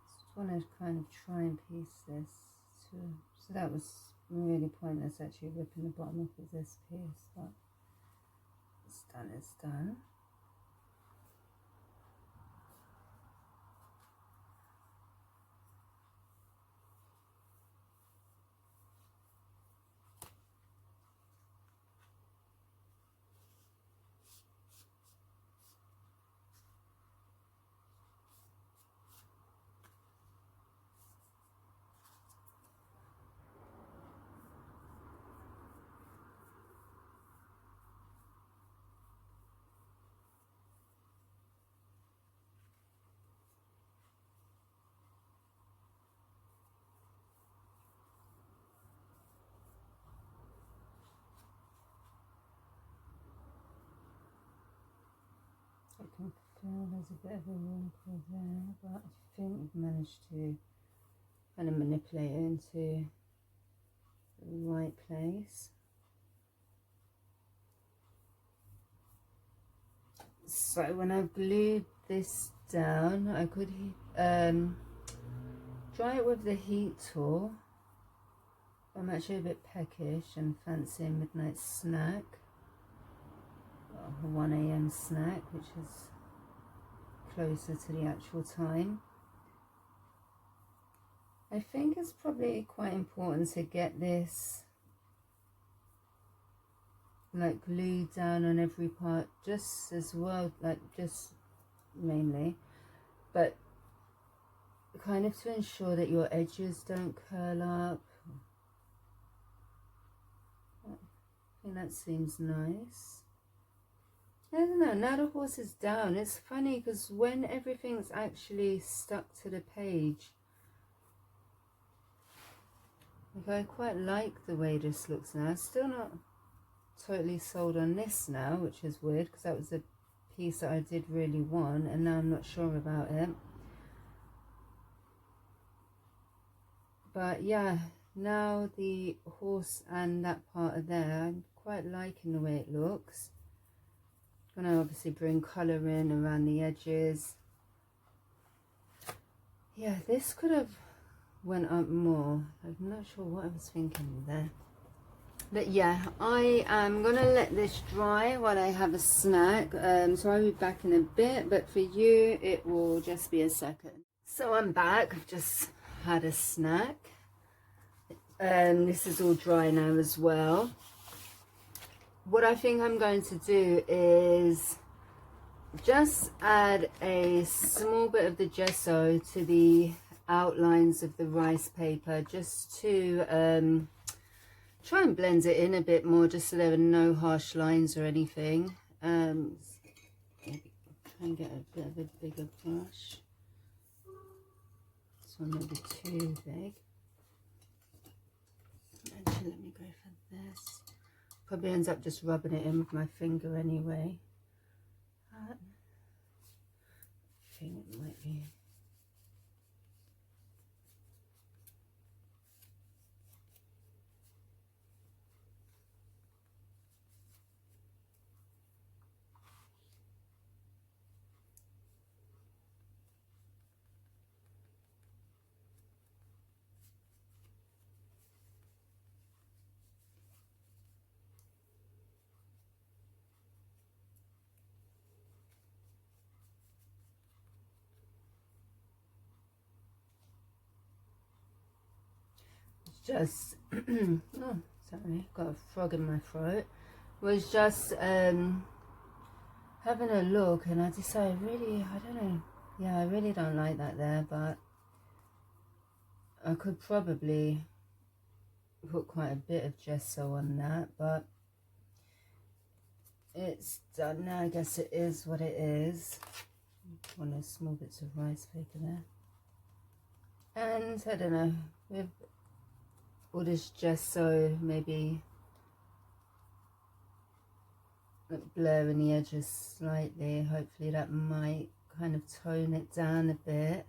A: Just want to kind of try and piece this too. So that was really pointless actually ripping the bottom off of this piece, but it's done, it's done. I can feel there's a bit of a wrinkle there, but I think we've managed to kind of manipulate it into the right place. So when I've glued this down, I could try it with the heat tool. I'm actually a bit peckish and fancy a midnight snack. A 1 AM snack, which is closer to the actual time. I think it's probably quite important to get this like glued down on every part, just as well, like just mainly, but kind of to ensure that your edges don't curl up. I think that seems nice. I don't know, now the horse is down, it's funny because when everything's actually stuck to the page, like I quite like the way this looks now. Still not totally sold on this now, which is weird because that was a piece that I did really want and now I'm not sure about it. But yeah, now the horse and that part are there, I'm quite liking the way it looks. Gonna obviously bring colour in around the edges. Yeah, this could have went up more. I'm not sure what I was thinking there. But yeah, I am gonna let this dry while I have a snack. So I'll be back in a bit, but for you it will just be a second. So I'm back, I've just had a snack. This is all dry now as well. What I think I'm going to do is just add a small bit of the gesso to the outlines of the rice paper, just to try and blend it in a bit more, just so there are no harsh lines or anything. Maybe try and get a bit of a bigger brush. This one might be too big. Actually, let me go for this. Probably ends up just rubbing it in with my finger anyway. I think it might be. Just oh sorry, got a frog in my throat. Was just having a look and I decided I don't know, yeah, I really don't like that there, but I could probably put quite a bit of gesso on that, but it's done now. I guess it is what it is. One of those small bits of rice paper there. And I don't know, with all this gesso, maybe blurring the edges slightly. Hopefully that might kind of tone it down a bit.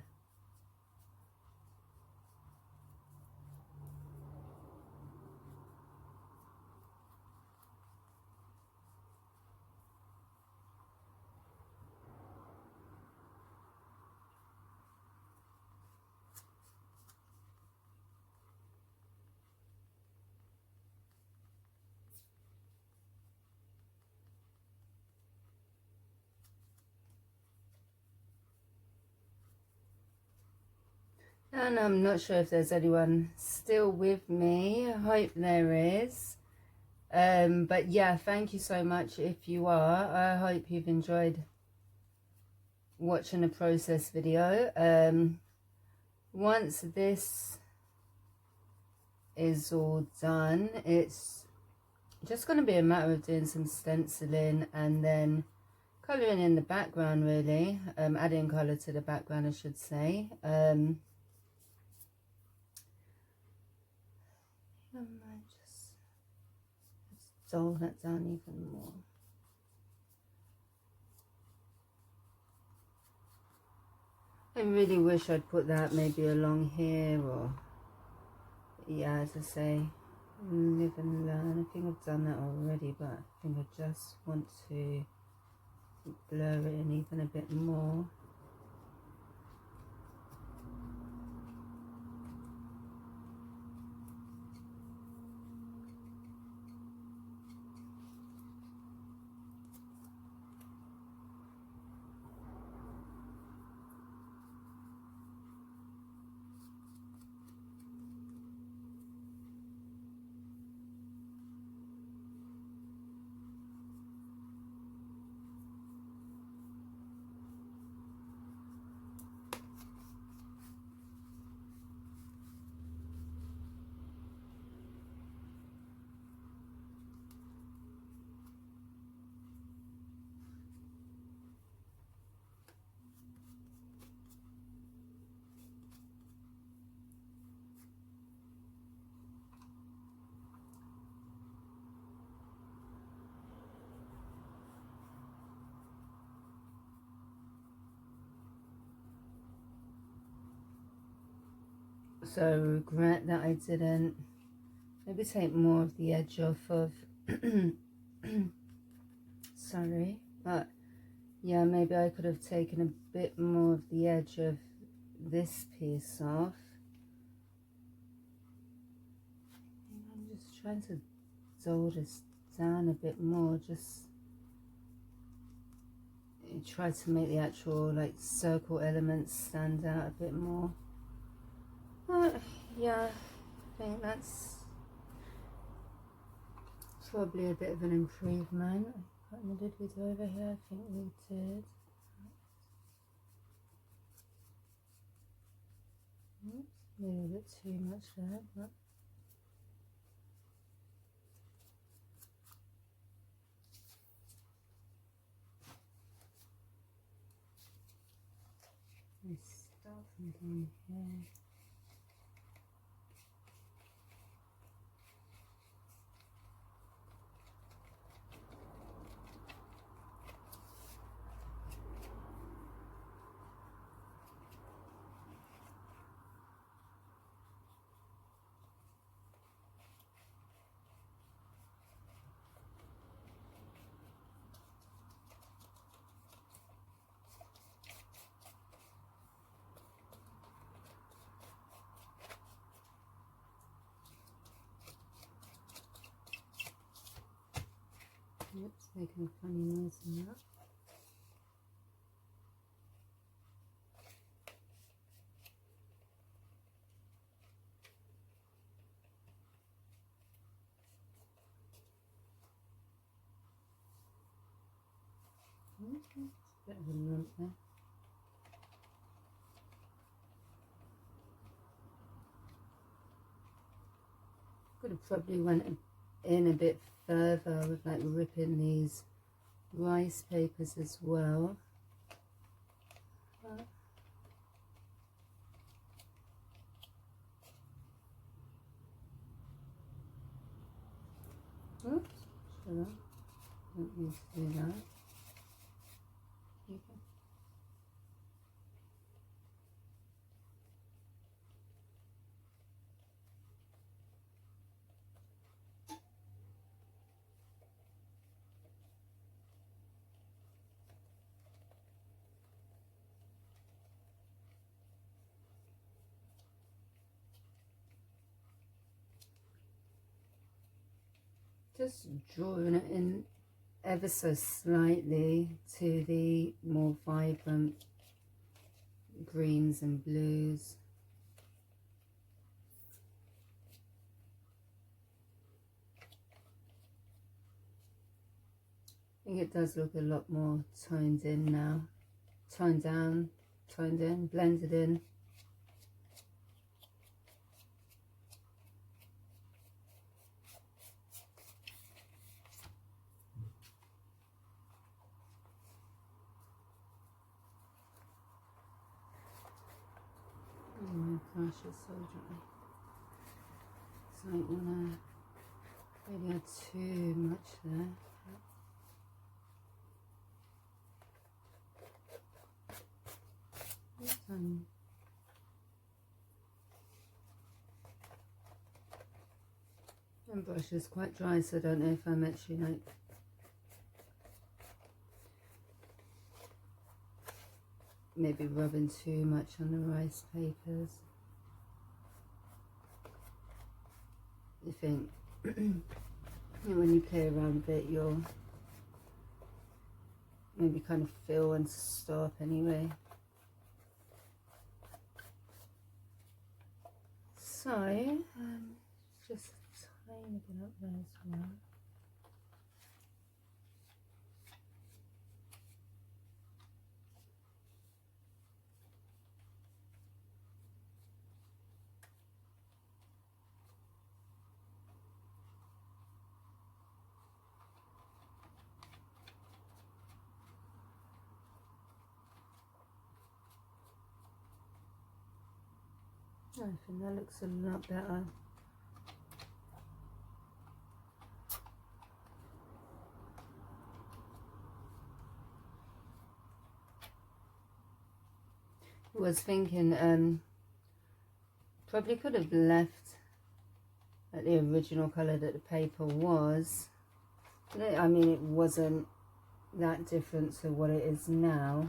A: And I'm not sure if there's anyone still with me. I hope there is. But yeah, thank you so much if you are. I hope you've enjoyed watching the process video. Once this is all done, it's just going to be a matter of doing some stenciling and then colouring in the background, really. Adding colour to the background, I should say. I might just dull that down even more. I really wish I'd put that maybe along here, or yeah, as I say, live and learn. I think I've done that already, but I think I just want to blur it in even a bit more. So I regret that I didn't maybe take more of the edge off of sorry, but yeah, maybe I could have taken a bit more of the edge of this piece off. I'm just trying to dull this down a bit more, just try to make the actual like circle elements stand out a bit more. But yeah, I think that's probably a bit of an improvement. I can't remember, did we do over here? I think we did. Oops, maybe a bit too much there, but I start from down here. Oops, making a funny noise in that. Okay, it's a bit of a lump there. Could have probably went in a bit further with like ripping these rice papers as well. Oops, shut up. Don't need to do that. Okay. Just drawing it in ever so slightly to the more vibrant greens and blues. I think it does look a lot more toned in now. Toned down, toned in, blended in. Oh my gosh, it's so dry. So I don't want to really add too much there. My brush is quite dry, so I don't know if I'm actually like maybe rubbing too much on the rice papers. You think when you play around with it, you'll maybe kind of feel and stop anyway. So, just a tiny bit up there as well. I think that looks a lot better. I was thinking probably could have left at the original colour that the paper was. I mean, it wasn't that different to what it is now.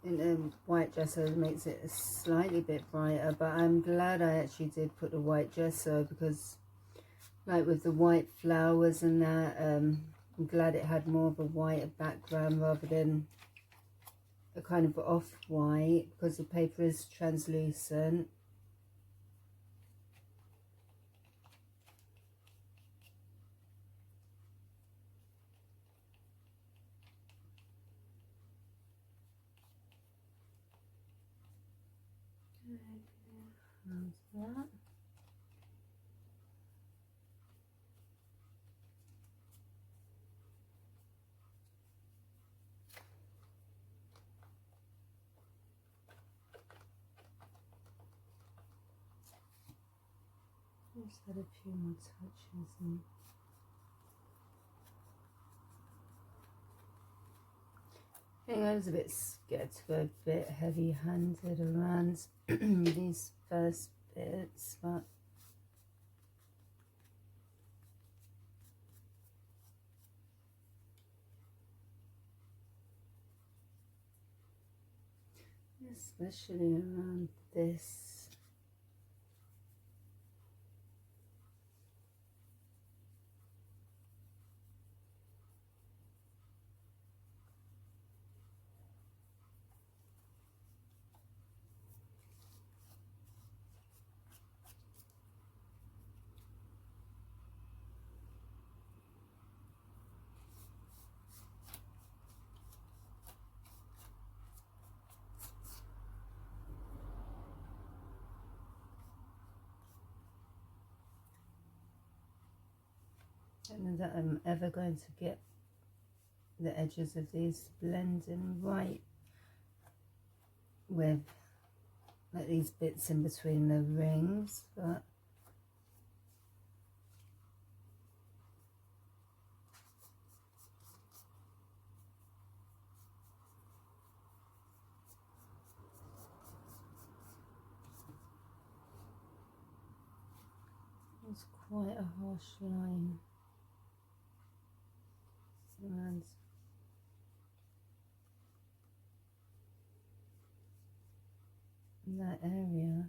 A: And white gesso makes it a slightly bit brighter, but I'm glad I actually did put the white gesso, because like with the white flowers and that, I'm glad it had more of a white background rather than a kind of off-white, because the paper is translucent. How's that? Just add a few more touches and I think I was a bit scared to go a bit heavy-handed around these first bits, but especially around this. And that I'm ever going to get the edges of these blending right with like these bits in between the rings, but it's quite a harsh line around that area.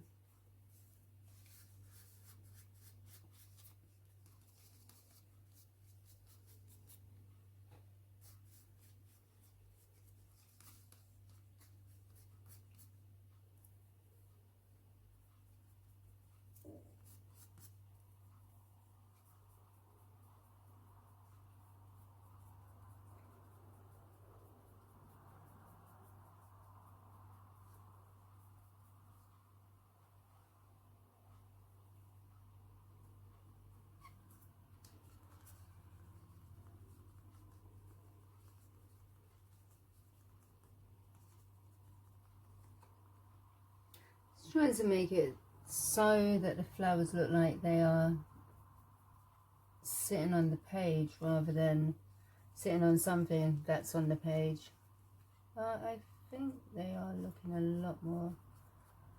A: Just trying to make it so that the flowers look like they are sitting on the page rather than sitting on something that's on the page. I think they are looking a lot more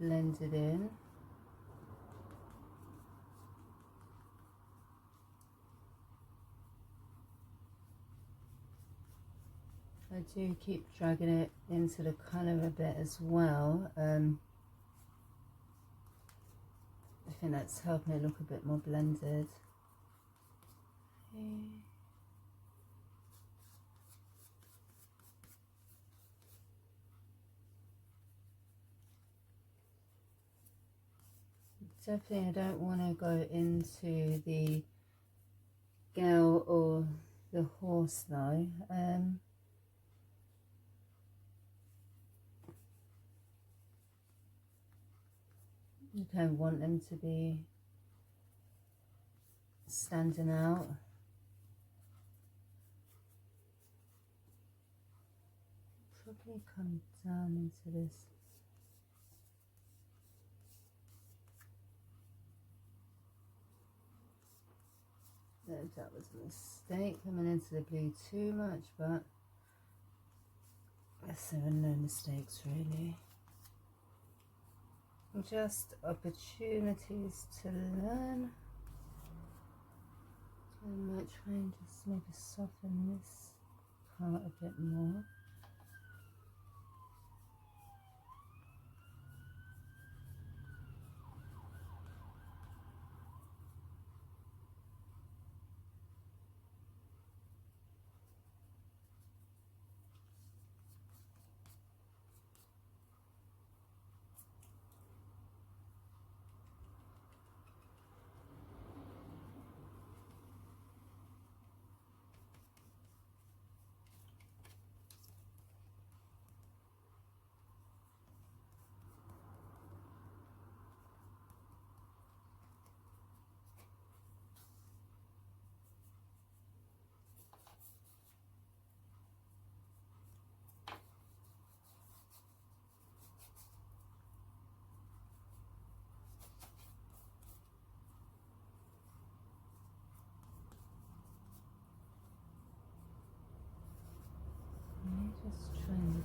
A: blended in. I do keep dragging it into the colour a bit as well. I think that's helping it look a bit more blended. Okay. Definitely I don't want to go into the girl or the horse though. I don't want them to be standing out. Probably come down into this. That was a mistake, coming into the blue too much, but there were no mistakes really. Just opportunities to learn. I might try and just maybe soften this part a bit more. Just trying.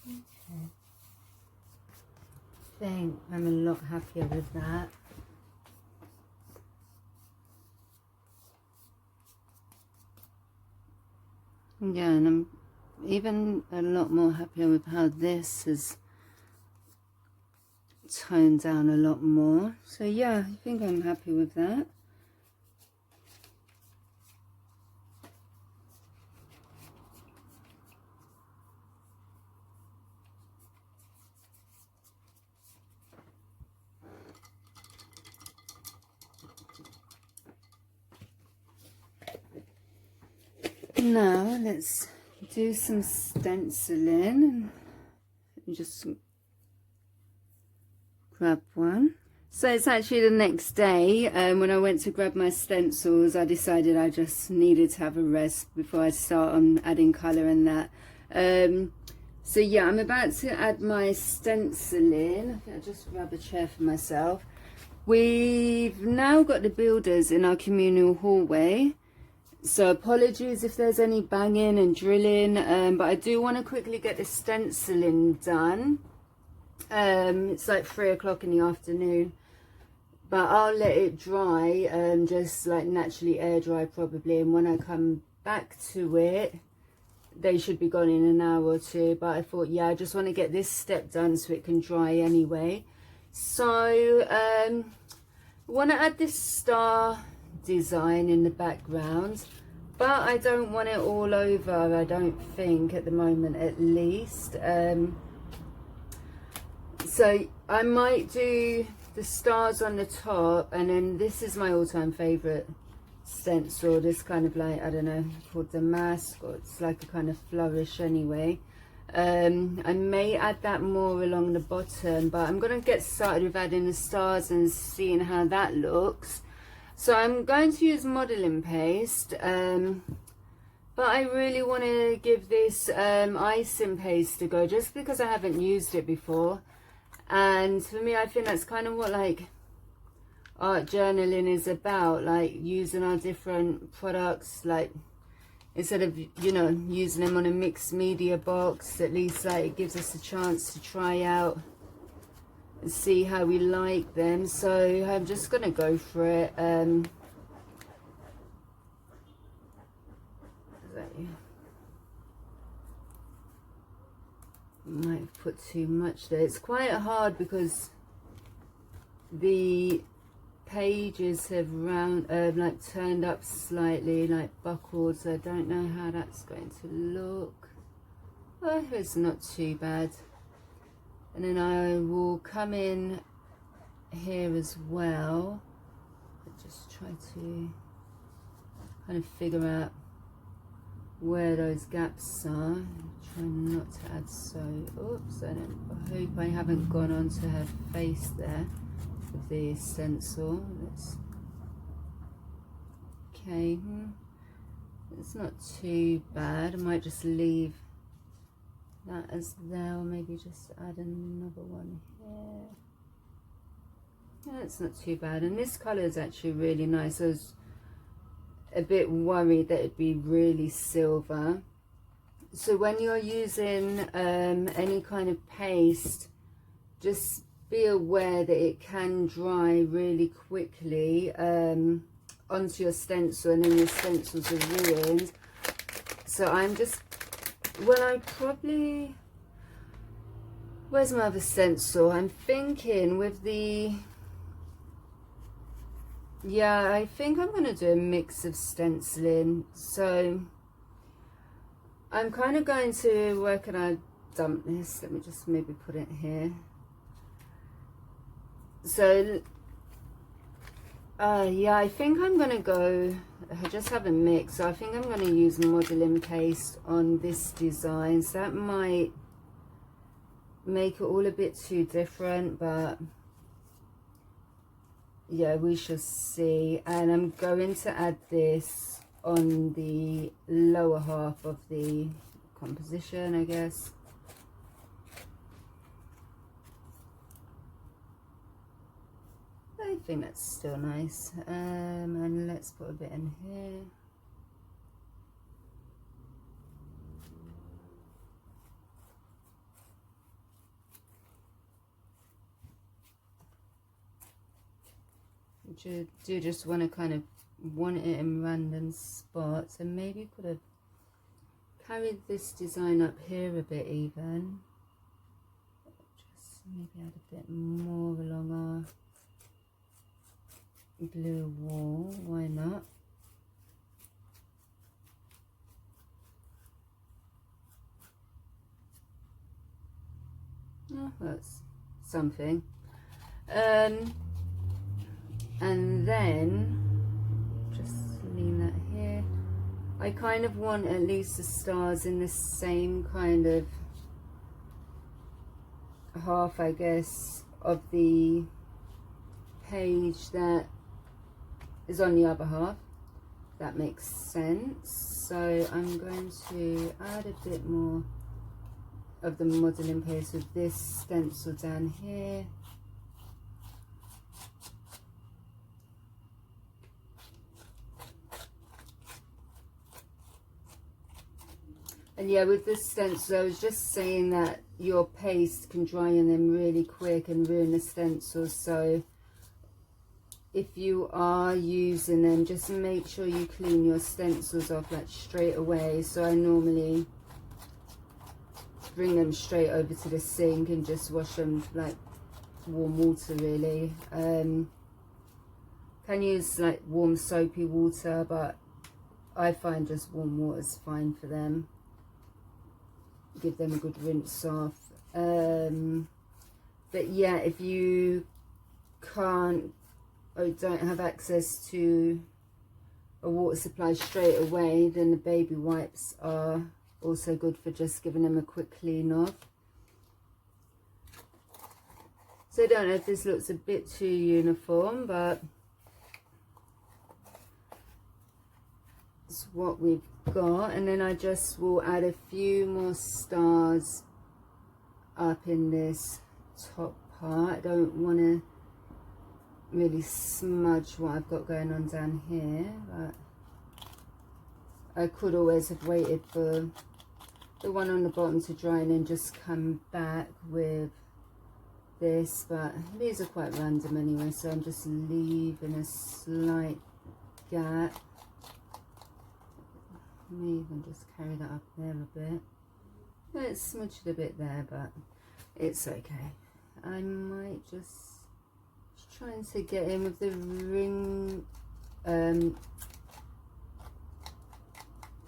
A: Okay. I think I'm a lot happier with that. Yeah, and I'm even a lot more happier with how this has toned down a lot more. So yeah, I think I'm happy with that. now let's do some stenciling. Just grab one. So it's actually the next day, when I went to grab my stencils, I decided I just needed to have a rest before I start on adding colour and that. So yeah, I'm about to add my stenciling. I think I'll just grab a chair for myself. We've now got the builders in our communal hallway. So apologies if there's any banging and drilling, but I do want to quickly get the stenciling done. It's like 3 o'clock in the afternoon, but I'll let it dry, just like naturally air dry probably, and when I come back to it, they should be gone in an hour or two. But I thought, yeah, I just want to get this step done so it can dry anyway. So I want to add this star design in the background, but I don't want it all over, I don't think, at the moment at least. So I might do the stars on the top, and then this is my all-time favorite stencil, this kind of like, I don't know, called damask, or it's like a kind of flourish anyway. I may add that more along the bottom, but I'm going to get started with adding the stars and seeing how that looks. So I'm going to use modeling paste, but I really want to give this icing paste a go, just because I haven't used it before. And for me, I think that's kind of what like art journaling is about, like using our different products, like instead of, you know, using them on a mixed media box, at least like it gives us a chance to try out and see how we like them. So I'm just gonna go for it. Is that you? Might have put too much there. It's quite hard because the pages have like turned up slightly, like buckled, so I don't know how that's going to look. Oh, it's not too bad. And then I will come in here as well. Just try to kind of figure out where those gaps are. Try not to add so. Oops, I hope I haven't gone onto her face there with the stencil. Okay, it's not too bad. I might just leave that as there, or maybe just add another one here. Yeah, it's not too bad, and this colour is actually really nice. I was a bit worried that it'd be really silver. So when you're using any kind of paste, just be aware that it can dry really quickly onto your stencil, and then your stencils are ruined. So I'm just, well, I probably, where's my other stencil? I'm thinking with the, yeah, I think I'm going to do a mix of stenciling. So I'm kind of going to work and I dump this. Let me just maybe put it here. So yeah, I think I'm going to go, I just have a mix. So I think I'm going to use modeling paste on this design. So that might make it all a bit too different, but yeah, we shall see. And I'm going to add this on the lower half of the composition, I guess. I think that's still nice. And let's put a bit in here. Do just want to kind of want it in random spots, and maybe could have carried this design up here a bit even. Just maybe add a bit more along our blue wall, why not? Oh, that's something. And then just lean that here. I I kind of want at least the stars in the same kind of half, I guess, of the page that is on the other half. That makes sense. So I'm going to add a bit more of the modeling paste with this stencil down here. And yeah, with this stencil, I was just saying that your paste can dry on them really quick and ruin the stencil. So if you are using them, just make sure you clean your stencils off like straight away. So I normally bring them straight over to the sink and just wash them like warm water, really. Can use like warm soapy water, but I find just warm water is fine for them. Give them a good rinse off. But yeah, if you can't or don't have access to a water supply straight away, then the baby wipes are also good for just giving them a quick clean off. So I don't know if this looks a bit too uniform, but it's what we've got. And then I just will add a few more stars up in this top part. I don't want to really smudge what I've got going on down here, but I could always have waited for the one on the bottom to dry and then just come back with this, but these are quite random anyway, so I'm just leaving a slight gap. May even just carry that up there a bit. Let's smudge it a bit there, but it's okay. I might just trying to get in with the ring,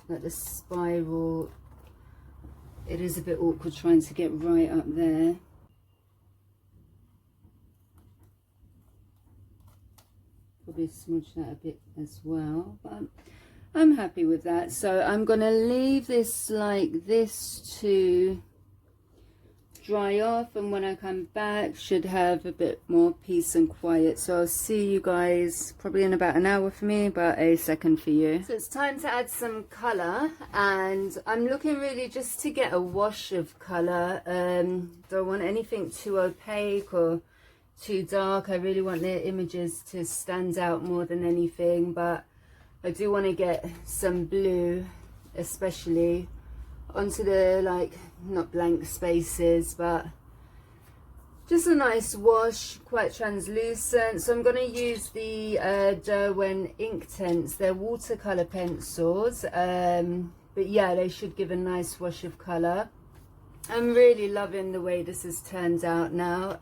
A: like the spiral. It is a bit awkward trying to get right up there. Probably smudge that a bit as well, but I'm happy with that. So I'm going to leave this like this to dry off, and when I come back should have a bit more peace and quiet. So I'll see you guys probably in about an hour for me, but a second for you. So it's time to add some colour, and I'm looking really just to get a wash of colour. Don't want anything too opaque or too dark. I really want the images to stand out more than anything, but I do want to get some blue especially onto the, like, not blank spaces, but just a nice wash, quite translucent. So I'm going to use the Derwent Inktense. They're watercolor pencils, but yeah, they should give a nice wash of colour. I'm really loving the way this has turned out now.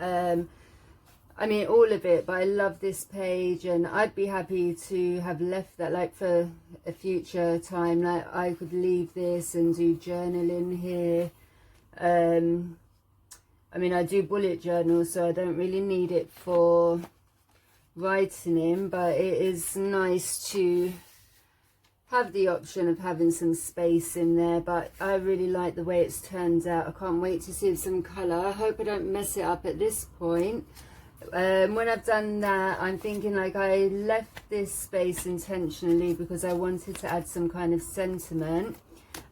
A: I mean, all of it, but I love this page, and I'd be happy to have left that, like, for a future time. Like, I could leave this and do journaling here. I mean, I do bullet journals, so I don't really need it for writing in, but it is nice to have the option of having some space in there. But I really like the way it's turned out. I can't wait to see some colour. I hope I don't mess it up at this point. When I've done that, I'm thinking, like, I left this space intentionally because I wanted to add some kind of sentiment.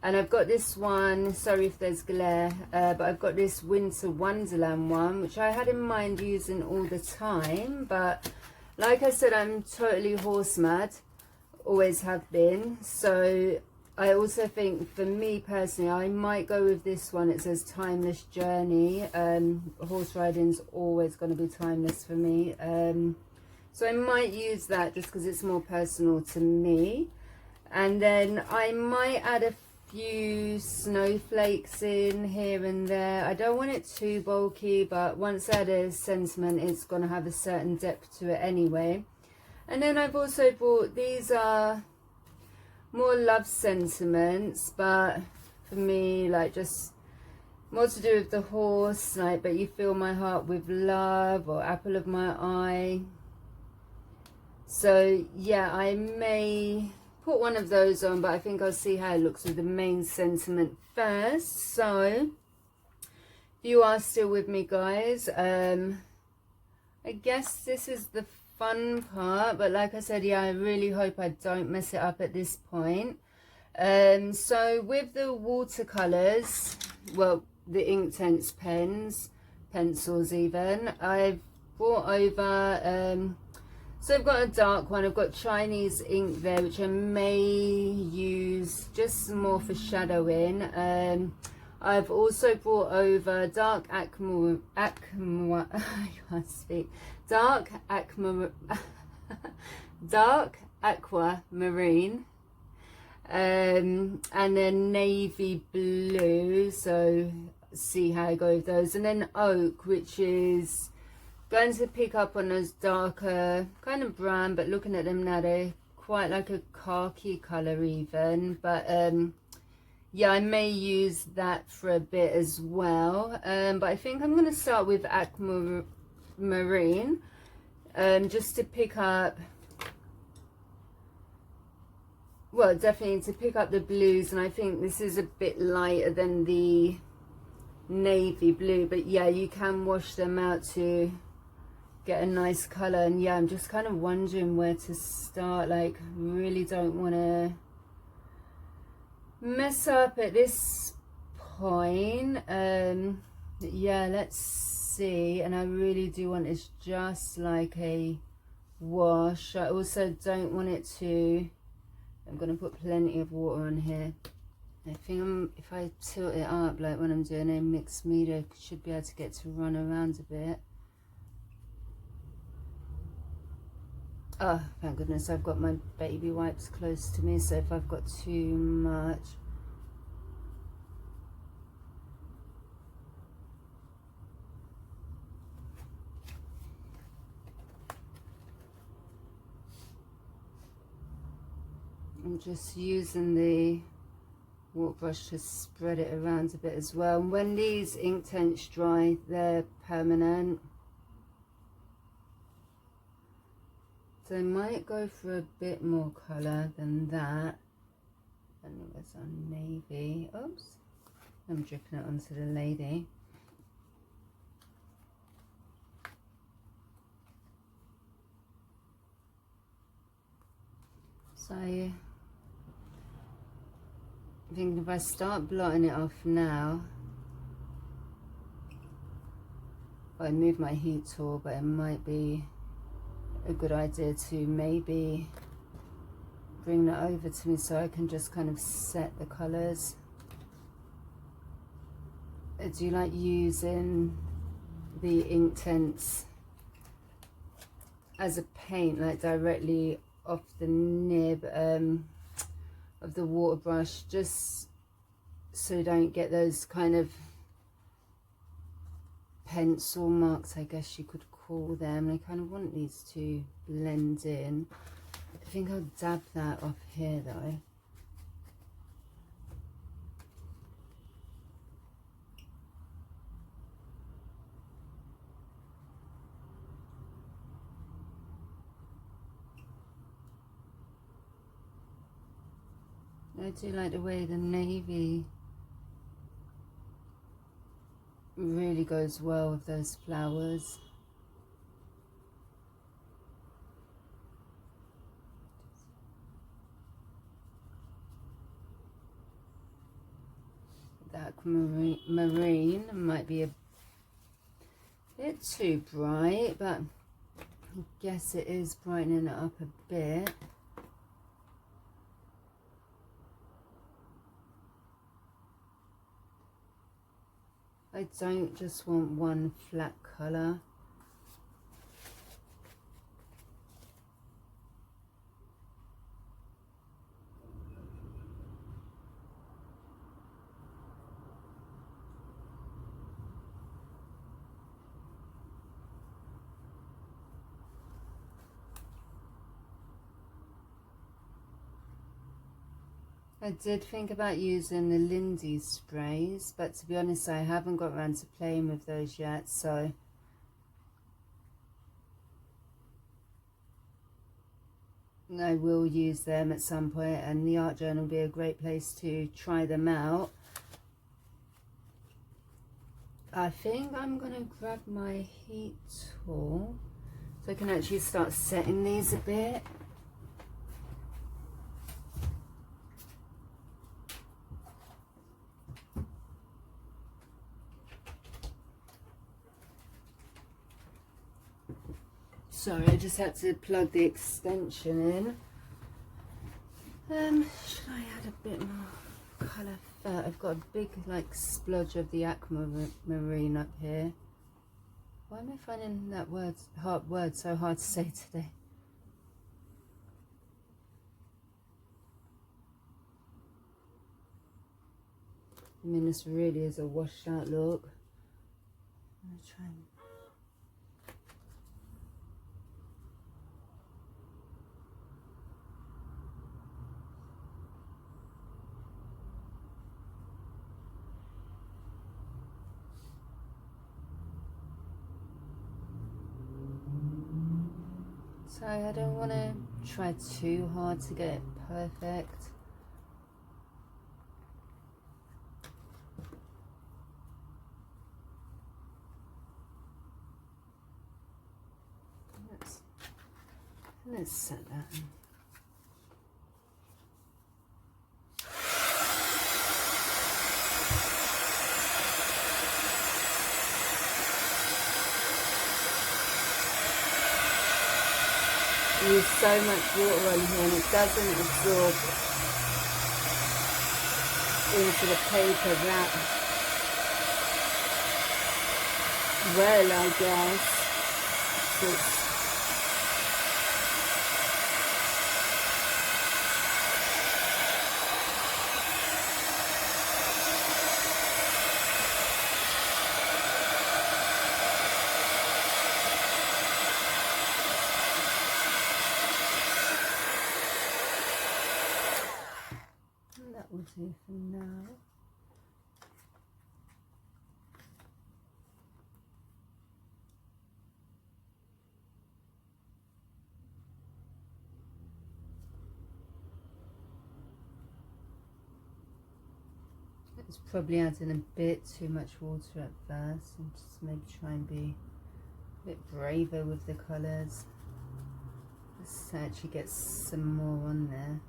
A: And I've got this one, sorry if there's glare, but I've got this Winter Wonderland one, which I had in mind using all the time. But like I said, I'm totally horse mad, always have been. So I also think, for me personally, I might go with this one. It says Timeless Journey. Horse riding's always going to be timeless for me. So I might use that just because it's more personal to me. And then I might add a few snowflakes in here and there. I don't want it too bulky, but once I add a sentiment, it's going to have a certain depth to it anyway. And then I've also bought, these are more love sentiments, but for me, like, just more to do with the horse, like, but you fill my heart with love, or apple of my eye. So yeah, I may put one of those on, but I think I'll see how it looks with the main sentiment first. So if you are still with me, guys, I guess this is the fun part, but like I said, yeah, I really hope I don't mess it up at this point. So with the watercolors, well, the Inktense pencils even, I've brought over, so I've got a dark one, I've got Chinese ink there, which I may use just more for shadowing. I've also brought over dark I can't speak, dark aquamarine, and then navy blue, so see how I go with those, and then oak, which is going to pick up on those darker kind of brown, but looking at them now, they're quite like a khaki color even, but yeah, I may use that for a bit as well, but I think I'm going to start with aquamarine, just to pick up, well, definitely to pick up the blues, and I think this is a bit lighter than the navy blue, but yeah, you can wash them out to get a nice color. And yeah, I'm just kind of wondering where to start, like really don't want to mess up at this point. Yeah, let's see. And I really do want it just like a wash. I also don't want it to, I'm going to put plenty of water on here. I think if I tilt it up like when I'm doing a mixed media, I should be able to get to run around a bit. Oh, thank goodness, I've got my baby wipes close to me, so if I've got too much. I'm just using the water brush to spread it around a bit as well. And when these Inktense dry, they're permanent. So I might go for a bit more colour than that. And it was on navy. Oops, I'm dripping it onto the lady. So I think if I start blotting it off now, I move my heat tool, but it might be a good idea to maybe bring that over to me so I can just kind of set the colours. I do like using the Inktense as a paint, like directly off the nib of the water brush, just so you don't get those kind of pencil marks, I guess you could call them. I kind of want these to blend in. I think I'll dab that off here though. I do like the way the navy really goes well with those flowers. That marine might be a bit too bright, but I guess it is brightening it up a bit. I don't just want one flat colour. I did think about using the Lindy sprays, but to be honest, I haven't got around to playing with those yet, so I will use them at some point, and the art journal will be a great place to try them out. I think I'm going to grab my heat tool so I can actually start setting these a bit. Sorry, I just had to plug the extension in. Should I add a bit more colour? I've got a big like splodge of the aquamarine up here. Why am I finding that word so hard to say today? I mean, this really is a washed out look. I'm gonna try and so I don't want to try too hard to get it perfect. Let's set that in. Use so much water on here and it doesn't absorb into the paper that well, I guess. So that will do for now. It's probably adding a bit too much water at first, and just maybe try and be a bit braver with the colours. Let's actually get some more on there.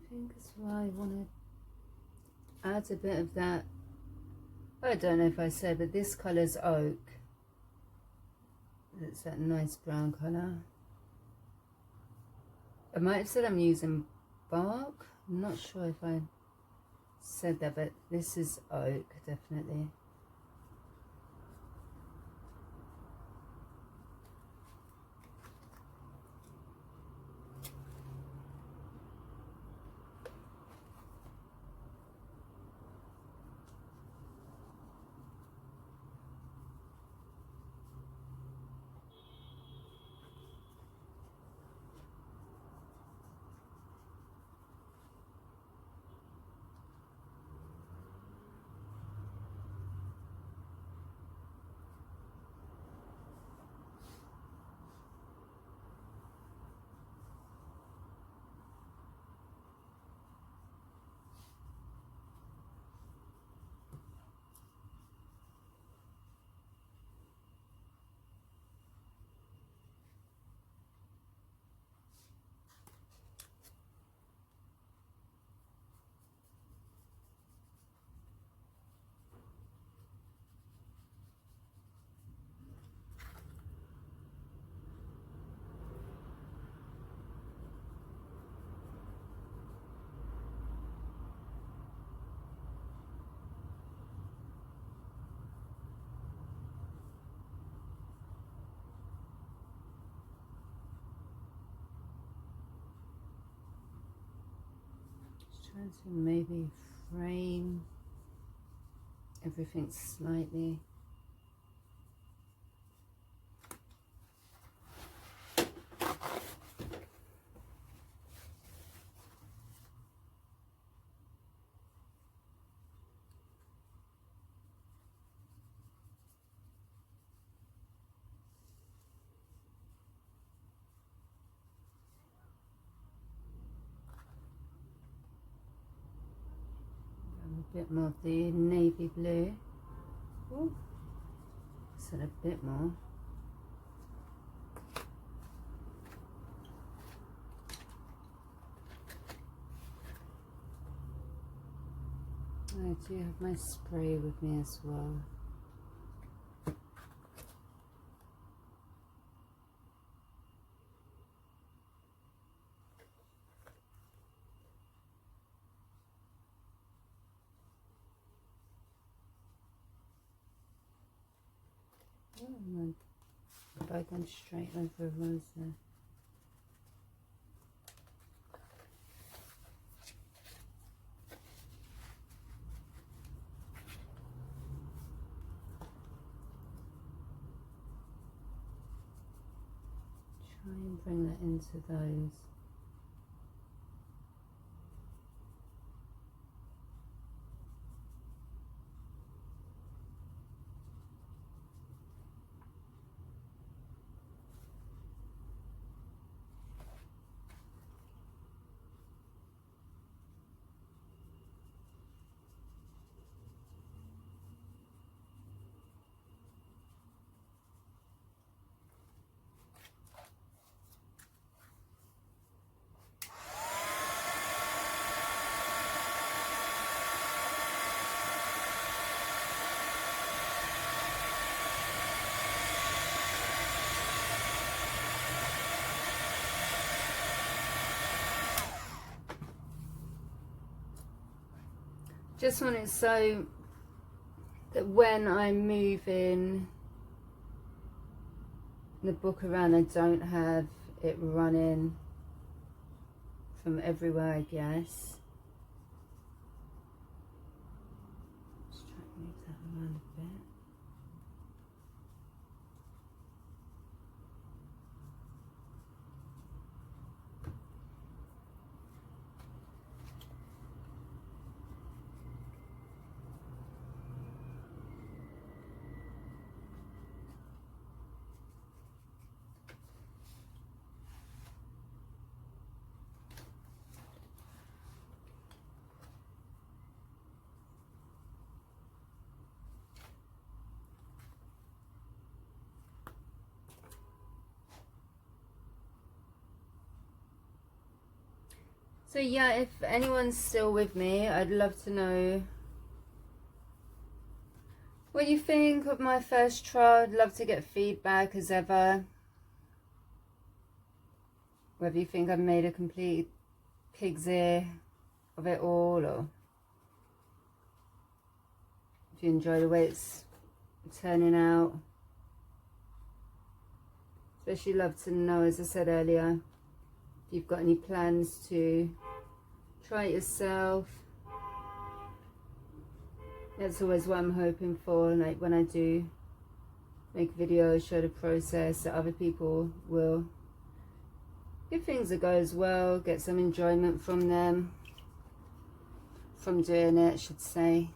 A: I think that's why I want to add a bit of that. I don't know if I said, but this colour's oak. It's that nice brown colour. I might have said I'm using bark. I'm not sure if I said that, but this is oak, definitely. trying to maybe frame everything slightly. A bit more of the navy blue. Ooh, said a bit more. I do have my spray with me as well. Oh, I've gone straight over a rose there. Try and bring that into those. Just want it so that when I'm moving the book around, I don't have it running from everywhere, I guess. Just try to move that around a bit. So yeah, if anyone's still with me, I'd love to know what you think of my first try. I'd love to get feedback as ever. Whether you think I've made a complete pig's ear of it all, or if you enjoy the way it's turning out. Especially love to know, as I said earlier, if you've got any plans to try it yourself. That's always what I'm hoping for, like when I do make videos, show the process, that other people will give things a go as well, get some enjoyment from them, from doing it, I should say.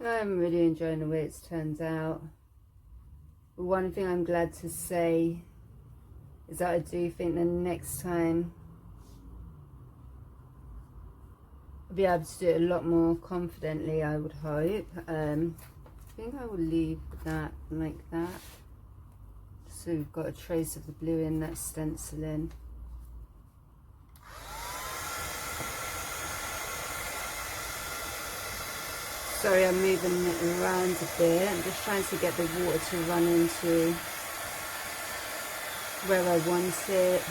A: I'm really enjoying the way it's turned out. One thing I'm glad to say is that I do think the next time I'll be able to do it a lot more confidently, I would hope. I think I will leave that like that. So we've got a trace of the blue in that stenciling. Sorry, I'm moving it around a bit. I'm just trying to get the water to run into where I want it.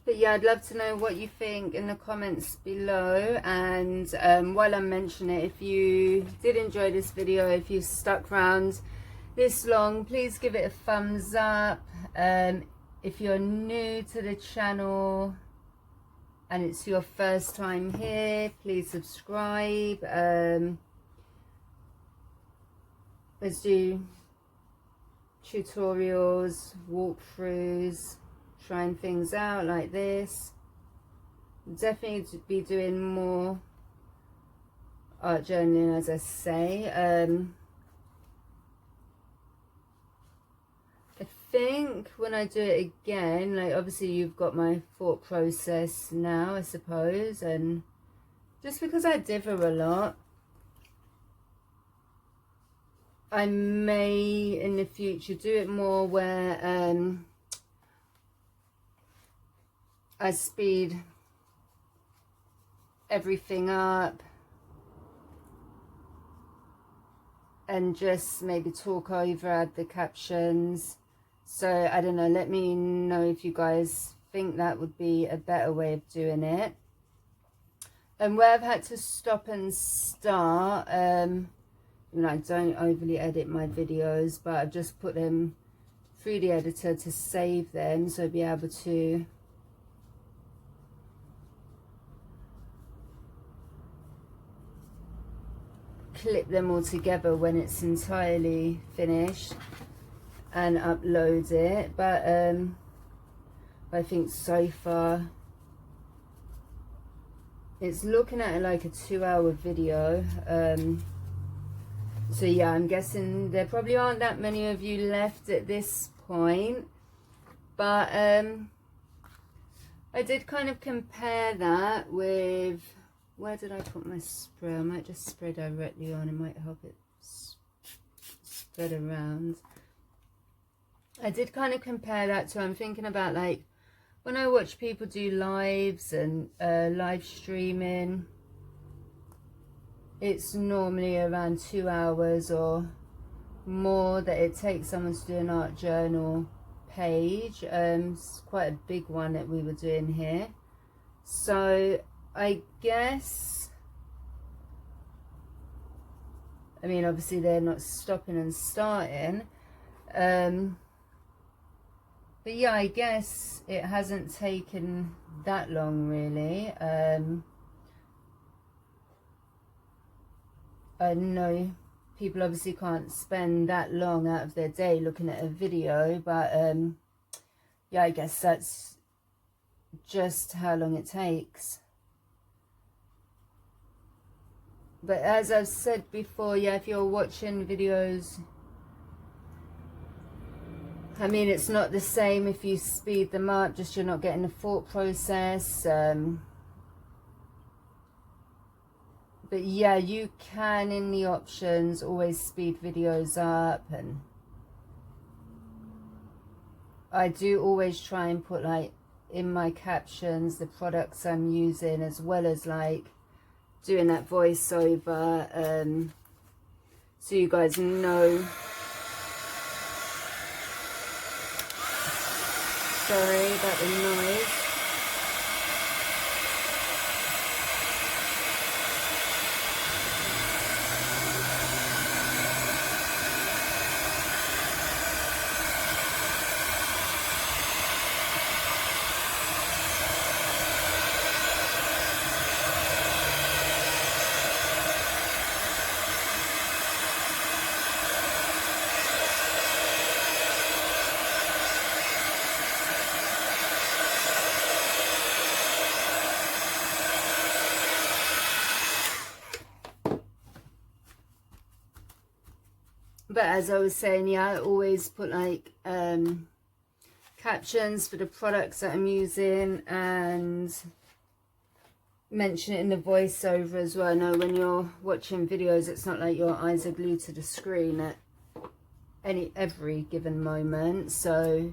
A: But yeah, I'd love to know what you think in the comments below. And while I mention it, if you did enjoy this video, if you stuck around this long, please give it a thumbs up. If you're new to the channel and it's your first time here, please subscribe. Let's do tutorials, walkthroughs, trying things out like this. Definitely be doing more art journaling, as I say. I think when I do it again, like obviously you've got my thought process now, I suppose, and just because I differ a lot, I may in the future do it more where I speed everything up and just maybe talk over, add the captions. So I don't know, let me know if you guys think that would be a better way of doing it. And where I've had to stop and start, I don't overly edit my videos, but I've just put them through the editor to save them, so I'll be able to clip them all together when it's entirely finished and upload it. But I think so far it's looking at like a 2-hour video. So yeah, I'm guessing there probably aren't that many of you left at this point, but I did kind of compare that with, where did I put my spray? I might just spray directly on, it might help it spread around. I did kind of compare that to, I'm thinking about like when I watch people do lives and live streaming, it's normally around 2 hours or more that it takes someone to do an art journal page. It's quite a big one that we were doing here. So I guess, I mean obviously they're not stopping and starting, but yeah, I guess it hasn't taken that long really. I know people obviously can't spend that long out of their day looking at a video, but yeah, I guess that's just how long it takes. But as I've said before, yeah, if you're watching videos, I mean, it's not the same if you speed them up, just you're not getting the thought process. But yeah, you can in the options always speed videos up, and I do always try and put like in my captions the products I'm using, as well as like doing that voiceover, so you guys know. Sorry about the noise. But as I was saying, yeah, I always put like captions for the products that I'm using and mention it in the voiceover as well. I know when you're watching videos, it's not like your eyes are glued to the screen at every given moment, so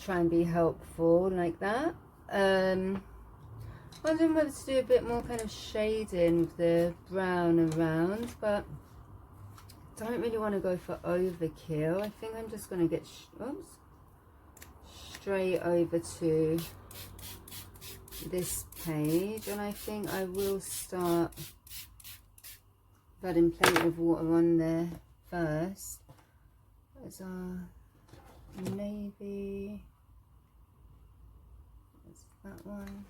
A: try and be helpful like that. Wondering whether to do a bit more kind of shading with the brown around, but don't really want to go for overkill. I think I'm just going to get straight over to this page, and I think I will start adding plenty of water on there first. There's our navy, there's that one.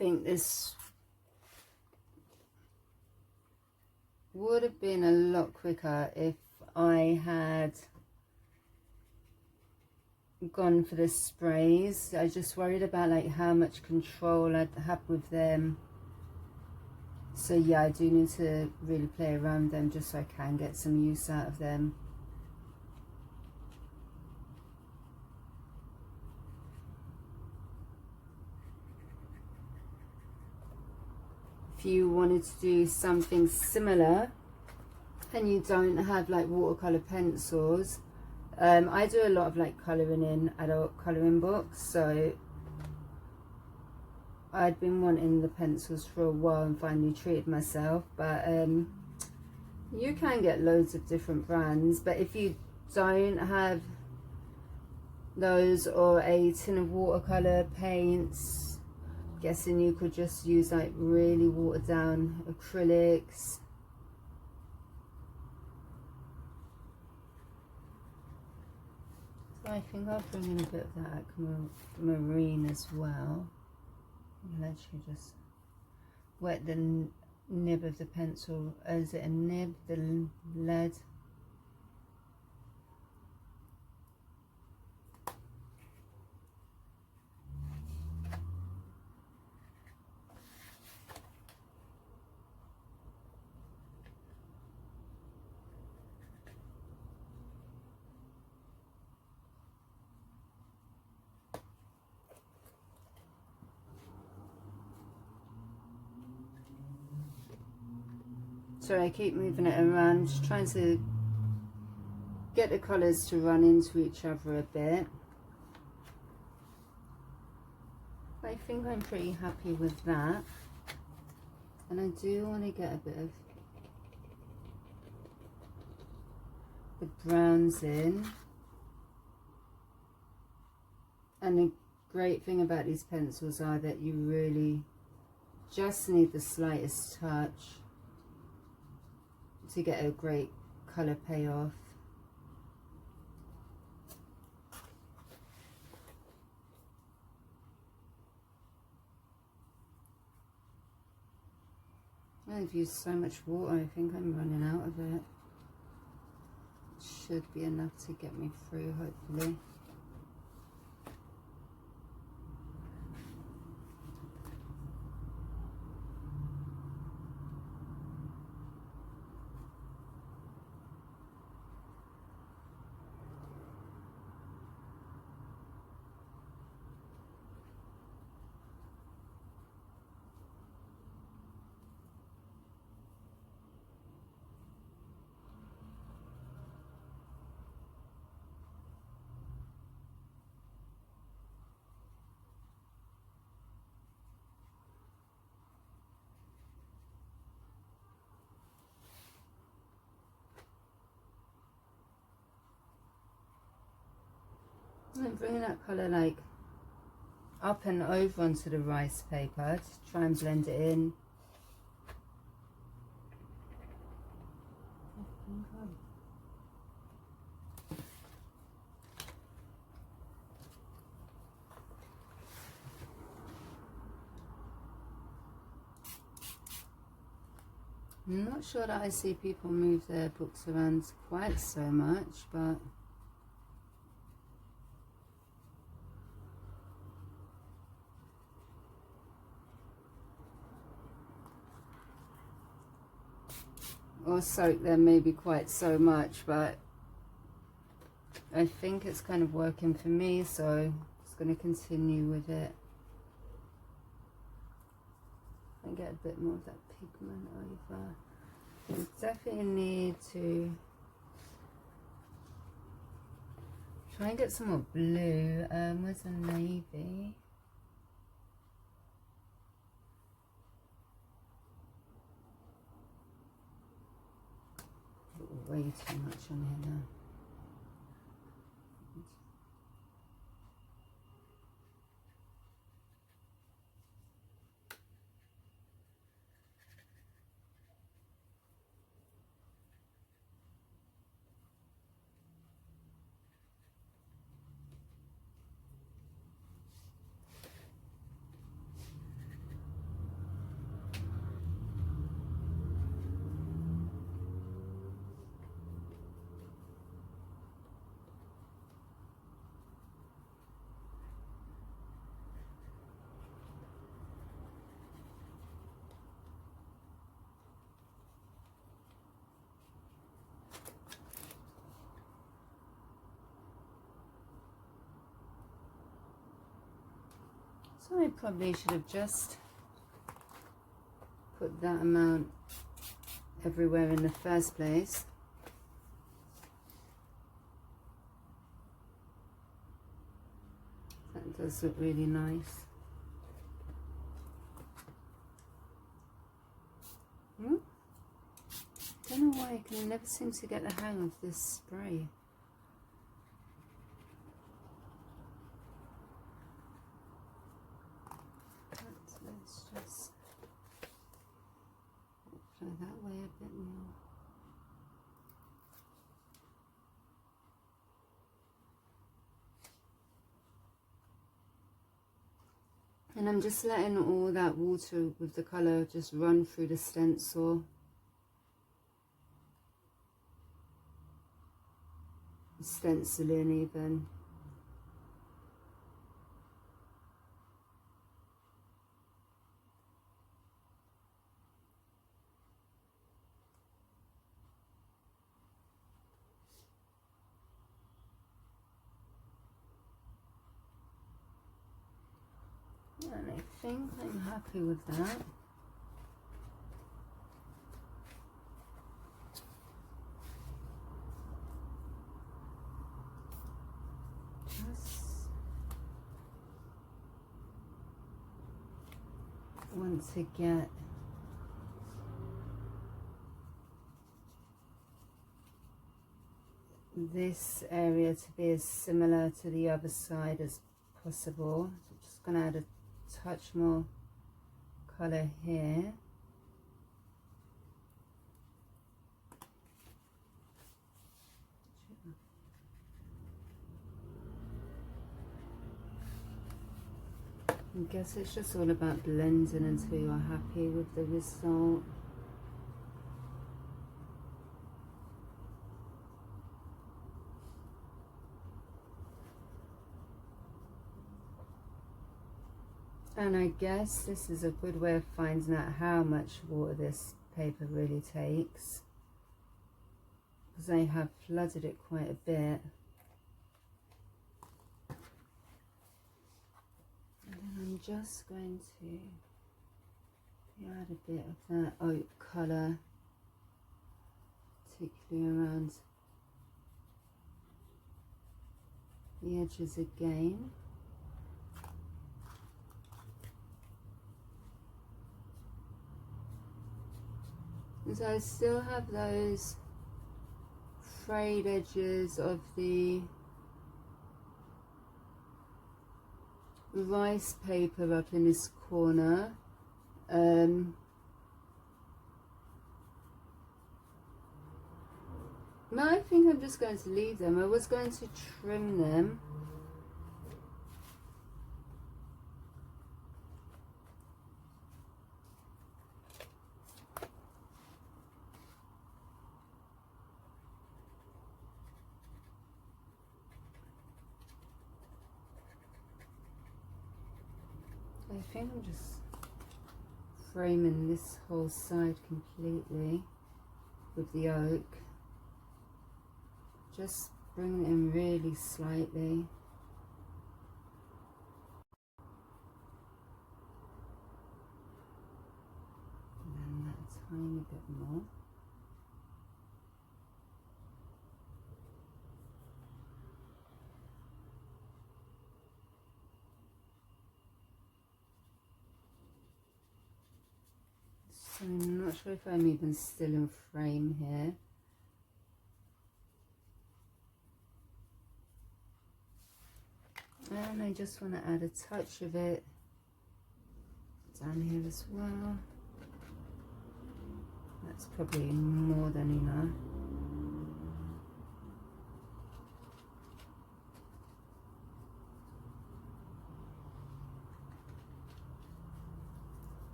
A: I think this would have been a lot quicker if I had gone for the sprays. I just worried about like how much control I'd have with them. So yeah, I do need to really play around with them just so I can get some use out of them. If you wanted to do something similar and you don't have like watercolor pencils, I do a lot of like colouring in adult colouring books, so I'd been wanting the pencils for a while and finally treated myself. But you can get loads of different brands, but if you don't have those or a tin of watercolor paints, guessing you could just use like really watered down acrylics. So I think I'll bring in a bit of that aquamarine as well. I'll actually just wet the nib of the pencil. Is it a nib? The lead? Sorry, I keep moving it around, just trying to get the colours to run into each other a bit. I think I'm pretty happy with that. And I do want to get a bit of the browns in. And the great thing about these pencils are that you really just need the slightest touch to get a great colour payoff. I've used so much water, I think I'm running out of it. Should be enough to get me through, hopefully. I'm bringing that colour like up and over onto the rice paper to try and blend it in. I'm not sure that I see people move their books around quite so much, but or soak them maybe quite so much, but I think it's kind of working for me, so I'm just going to continue with it. I get a bit more of that pigment over. I definitely need to try and get some more blue. Where's the navy? Way too much on here now. So I probably should have just put that amount everywhere in the first place. That does look really nice. Don't know why I can never seem to get the hang of this spray. Let's just apply that way a bit more. And I'm just letting all that water with the colour just run through the stencil. Stenciling even. And I think I'm happy with that. Just want to get this area to be as similar to the other side as possible. So I'm just going to add a touch more colour here. I guess it's just all about blending until you're happy with the result. And I guess this is a good way of finding out how much water this paper really takes, because I have flooded it quite a bit. And then I'm just going to add a bit of that oak colour, particularly around the edges again. So I still have those frayed edges of the rice paper up in this corner. No, I think I'm just going to leave them. I was going to trim them. I think I'm just framing this whole side completely with the oak. Just bring it in really slightly. And then that tiny bit more. So I'm not sure if I'm even still in frame here. And I just want to add a touch of it down here as well. That's probably more than enough.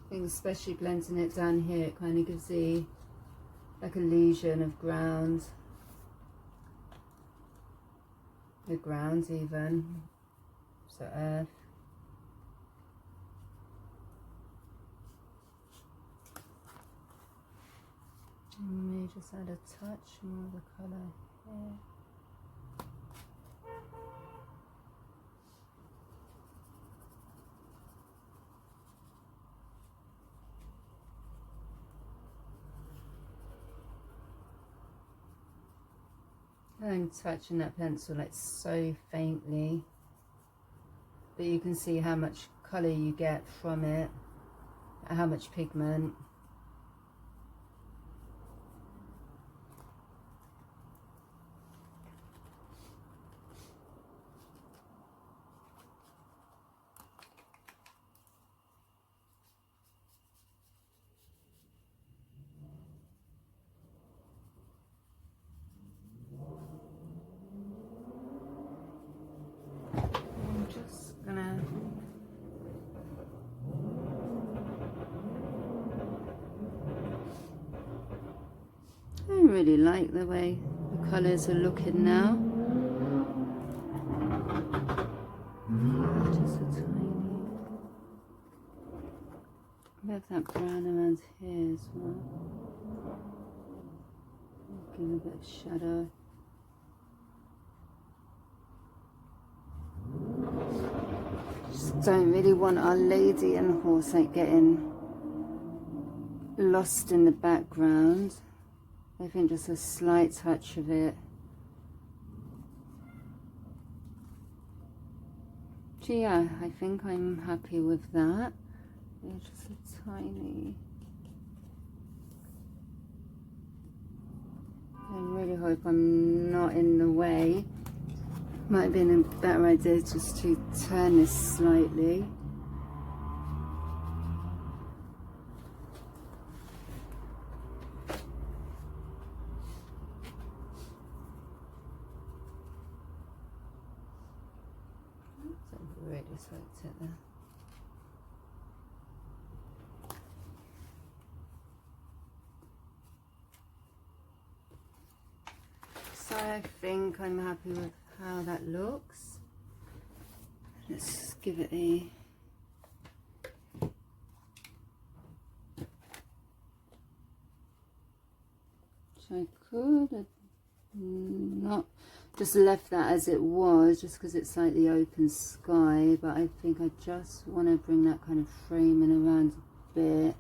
A: I think especially blending it down here, it kind of gives the like illusion of ground. The ground even. So earth. And maybe just add a touch more of the colour here. I'm touching that pencil like so faintly, but you can see how much colour you get from it, how much pigment. I really like the way the colours are looking now. Just a tiny. We have that brown around here as well. Give a bit of shadow. Just don't really want our lady and horse like getting lost in the background. I think just a slight touch of it. So yeah, I think I'm happy with that. Yeah, just a tiny. I really hope I'm not in the way. Might have been a better idea just to turn this slightly. I've already soaked it there. So I think I'm happy with how that looks. Let's give it a I could have not just left that as it was, just because it's like the open sky, but I think I just want to bring that kind of framing around a bit.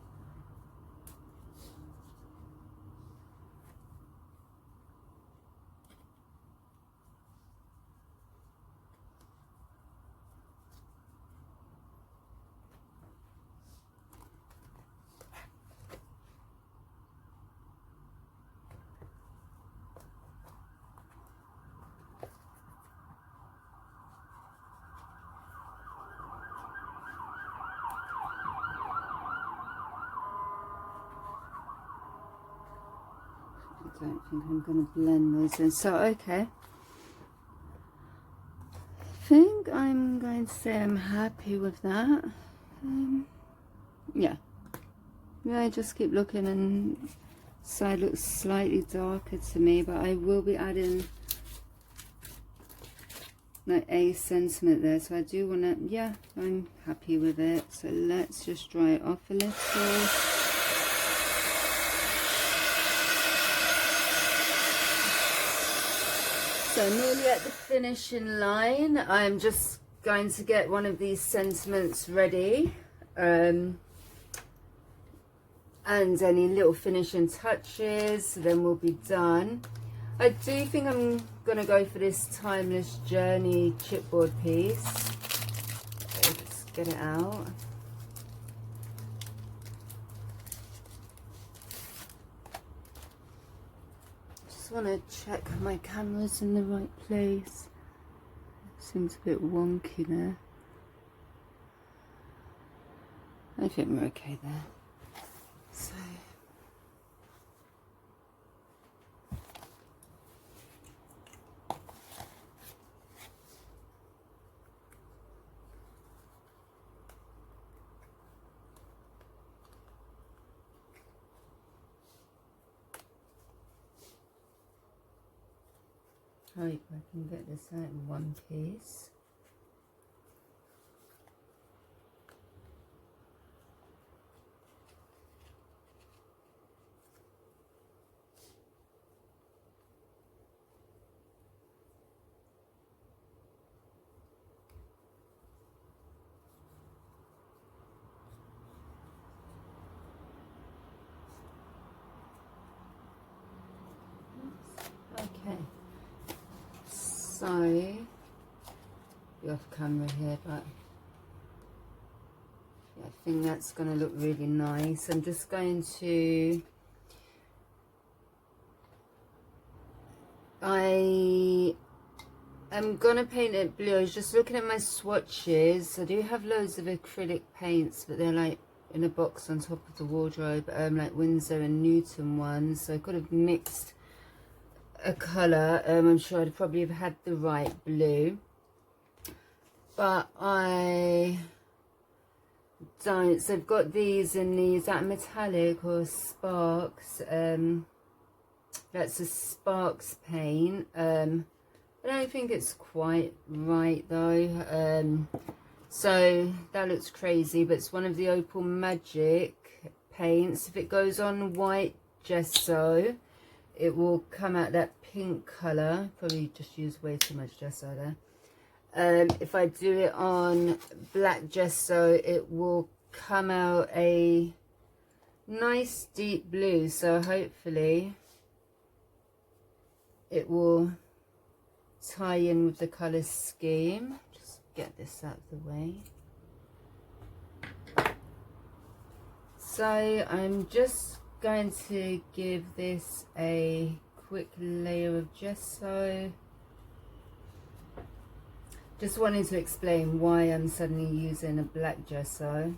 A: don't think I'm going to blend those in. So, okay. I think I'm going to say I'm happy with that. Yeah. Yeah, I just keep looking, and side looks slightly darker to me, but I will be adding like a sentiment there, so I do want to, yeah, I'm happy with it. So let's just dry it off a little. So nearly at the finishing line. I'm just going to get one of these sentiments ready, and any little finishing touches, then we'll be done. I do think I'm going to go for this Timeless Journey chipboard piece. Let's get it out. Just want to check my camera's in the right place. Seems a bit wonky there. I think we're okay there. So... hope I can get this out in one piece. Okay. So, be off camera here, but yeah, I think that's going to look really nice. I'm just going to, I am going to paint it blue. I was just looking at my swatches. I do have loads of acrylic paints, but they're like in a box on top of the wardrobe, like Winsor and Newton ones. So I could have mixed a colour. I'm sure I'd probably have had the right blue, but I don't. So I've got these in these, that metallic or sparks. That's a sparks paint. I don't think it's quite right though. So that looks crazy, but it's one of the Opal Magic paints. If it goes on white gesso, it will come out that pink colour. Probably just use way too much gesso there. If I do it on black gesso, it will come out a nice deep blue. So hopefully it will tie in with the colour scheme. Just get this out of the way. So I'm just going to give this a quick layer of gesso. Just wanted to explain why I'm suddenly using a black gesso.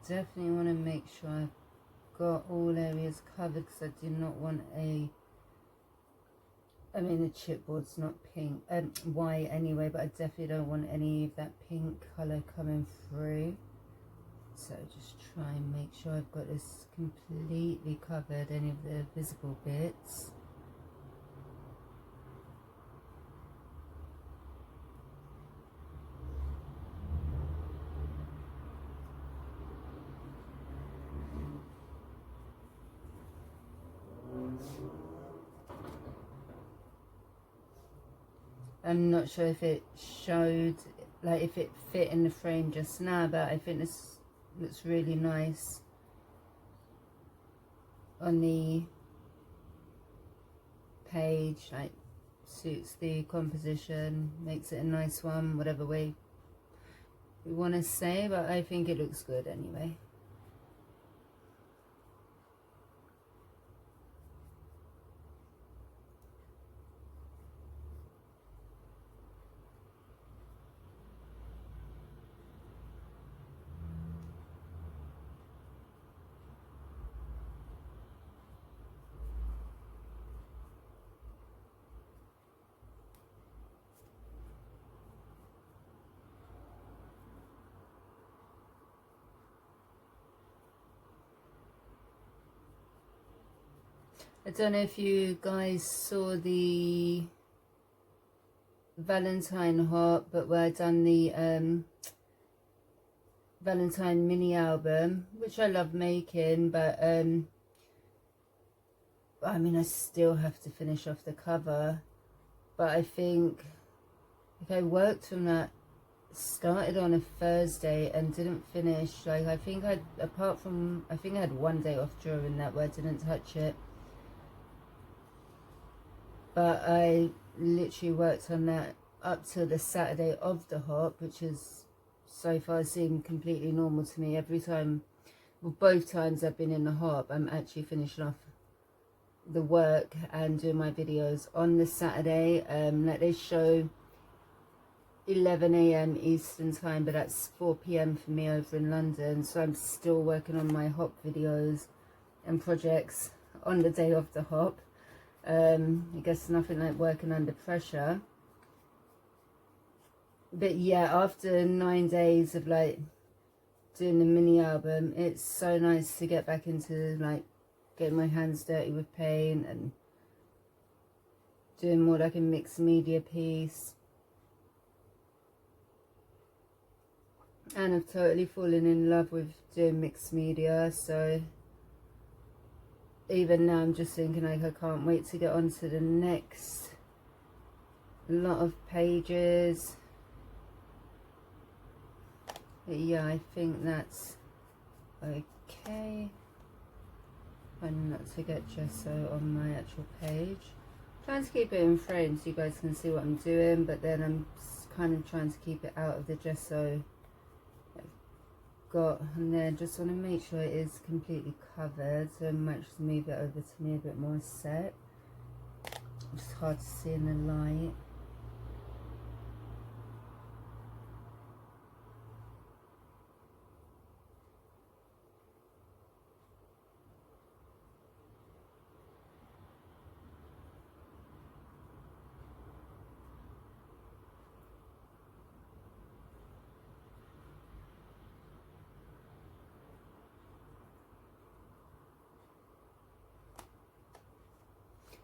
A: Definitely want to make sure I've got all areas covered, because I do not want a, I mean the chipboard's not pink, white anyway, but I definitely don't want any of that pink colour coming through. So just try and make sure I've got this completely covered, any of the visible bits. I'm not sure if it showed, like if it fit in the frame just now, but I think this looks really nice on the page, like suits the composition, makes it a nice one, whatever way you want to say, but I think it looks good anyway. I don't know if you guys saw the Valentine hop, but where I done the Valentine mini album, which I love making, but I mean, I still have to finish off the cover. But I think if I worked on that, started on a Thursday and didn't finish, like I think I had one day off during that where I didn't touch it. But I literally worked on that up till the Saturday of the hop, which has so far seemed completely normal to me. Every time, well, both times I've been in the hop, I'm actually finishing off the work and doing my videos on the Saturday. Like they show 11 AM Eastern time, but that's 4 PM for me over in London. So I'm still working on my hop videos and projects on the day of the hop. I guess nothing like working under pressure. But yeah, after 9 days of like doing the mini album, it's so nice to get back into like getting my hands dirty with paint and doing more like a mixed media piece. And I've totally fallen in love with doing mixed media, so even now I'm just thinking like I can't wait to get on to the next lot of pages. But yeah, I think that's okay. Trying not to get gesso on my actual page. Trying to keep it in frame so you guys can see what I'm doing, but then I'm kind of trying to keep it out of the gesso got, and then just want to make sure it is completely covered, so I might just move it over to me a bit more set. It's hard to see in the light.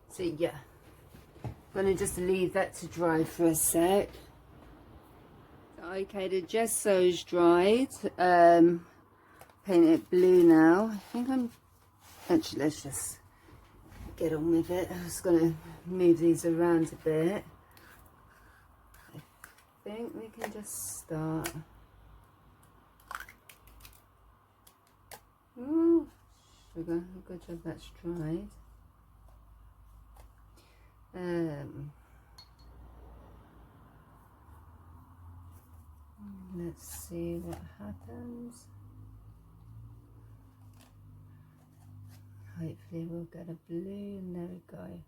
A: So yeah, I'm gonna just leave that to dry for a sec. Okay, the gesso's dried. Paint it blue now. I think I'm actually, let's just get on with it. I was gonna move these around a bit. I think we can just start. Ooh, sugar, good job that's dried. Let's see what happens. Hopefully we'll get a blue, and there we go.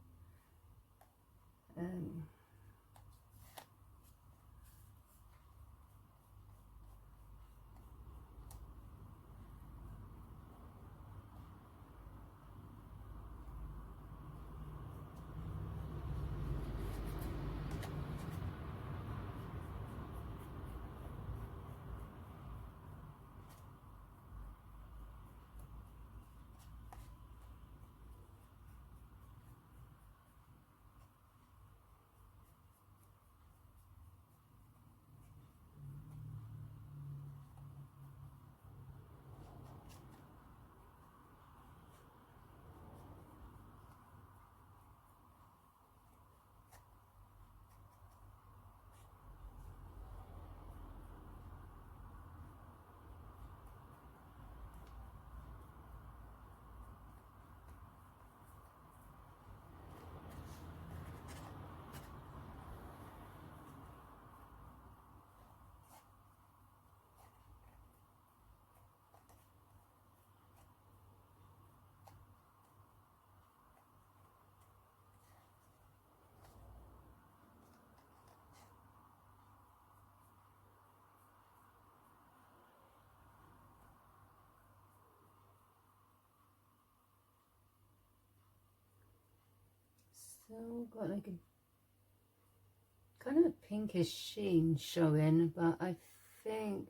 A: Still got like a kind of a pinkish sheen showing, but I think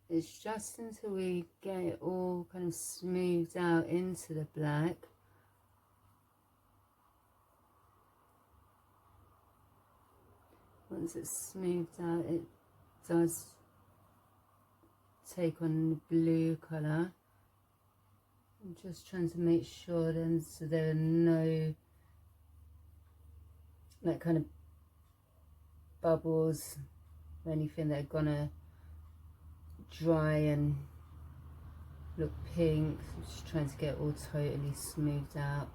A: it's just until we get it all kind of smoothed out into the black. Once it's smoothed out, it does take on the blue colour. I'm just trying to make sure then so there are no like kind of bubbles or anything that are gonna dry and look pink. I'm just trying to get it all totally smoothed out.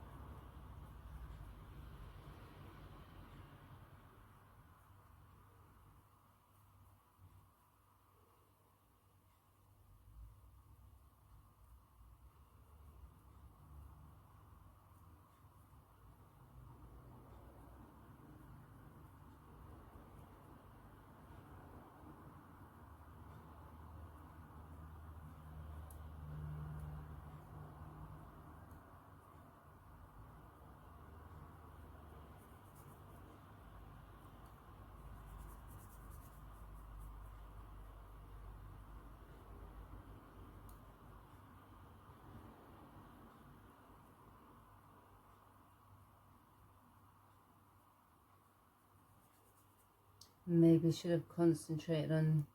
A: Maybe should have concentrated on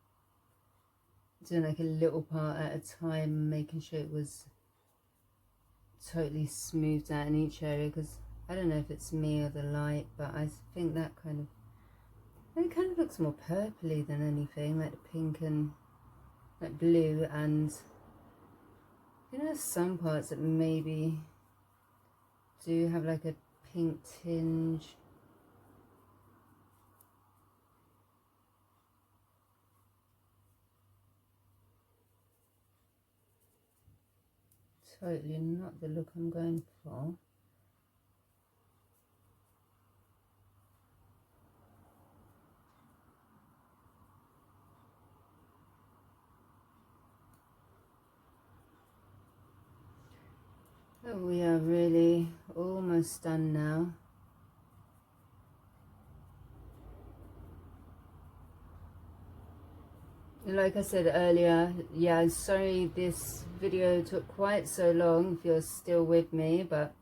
A: doing like a little part at a time, making sure it was totally smoothed out in each area, because I don't know if it's me or the light, but I think that it kind of looks more purpley than anything, like the pink and like blue, and you know some parts that maybe do have like a pink tinge. Totally not the look I'm going for. Oh, we are really almost done now. Like I said earlier, yeah, sorry this video took quite so long if you're still with me, but